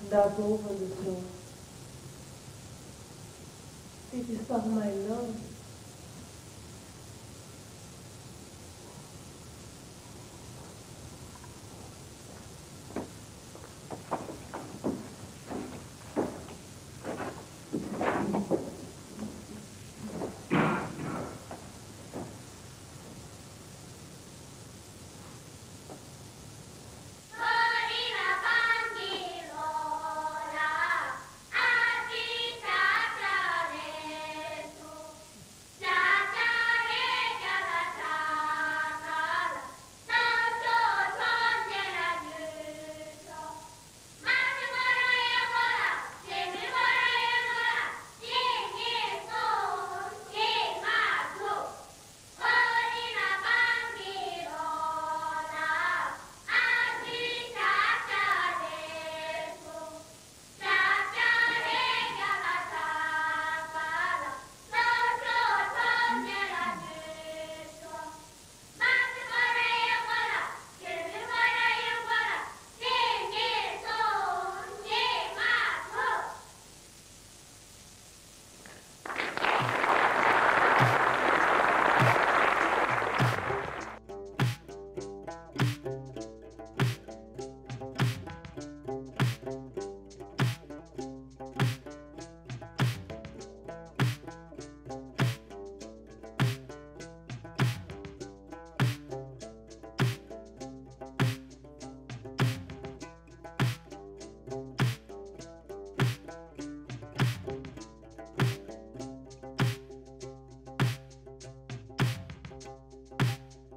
en daarboven de zon. Dit is toch mijn land.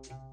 Thank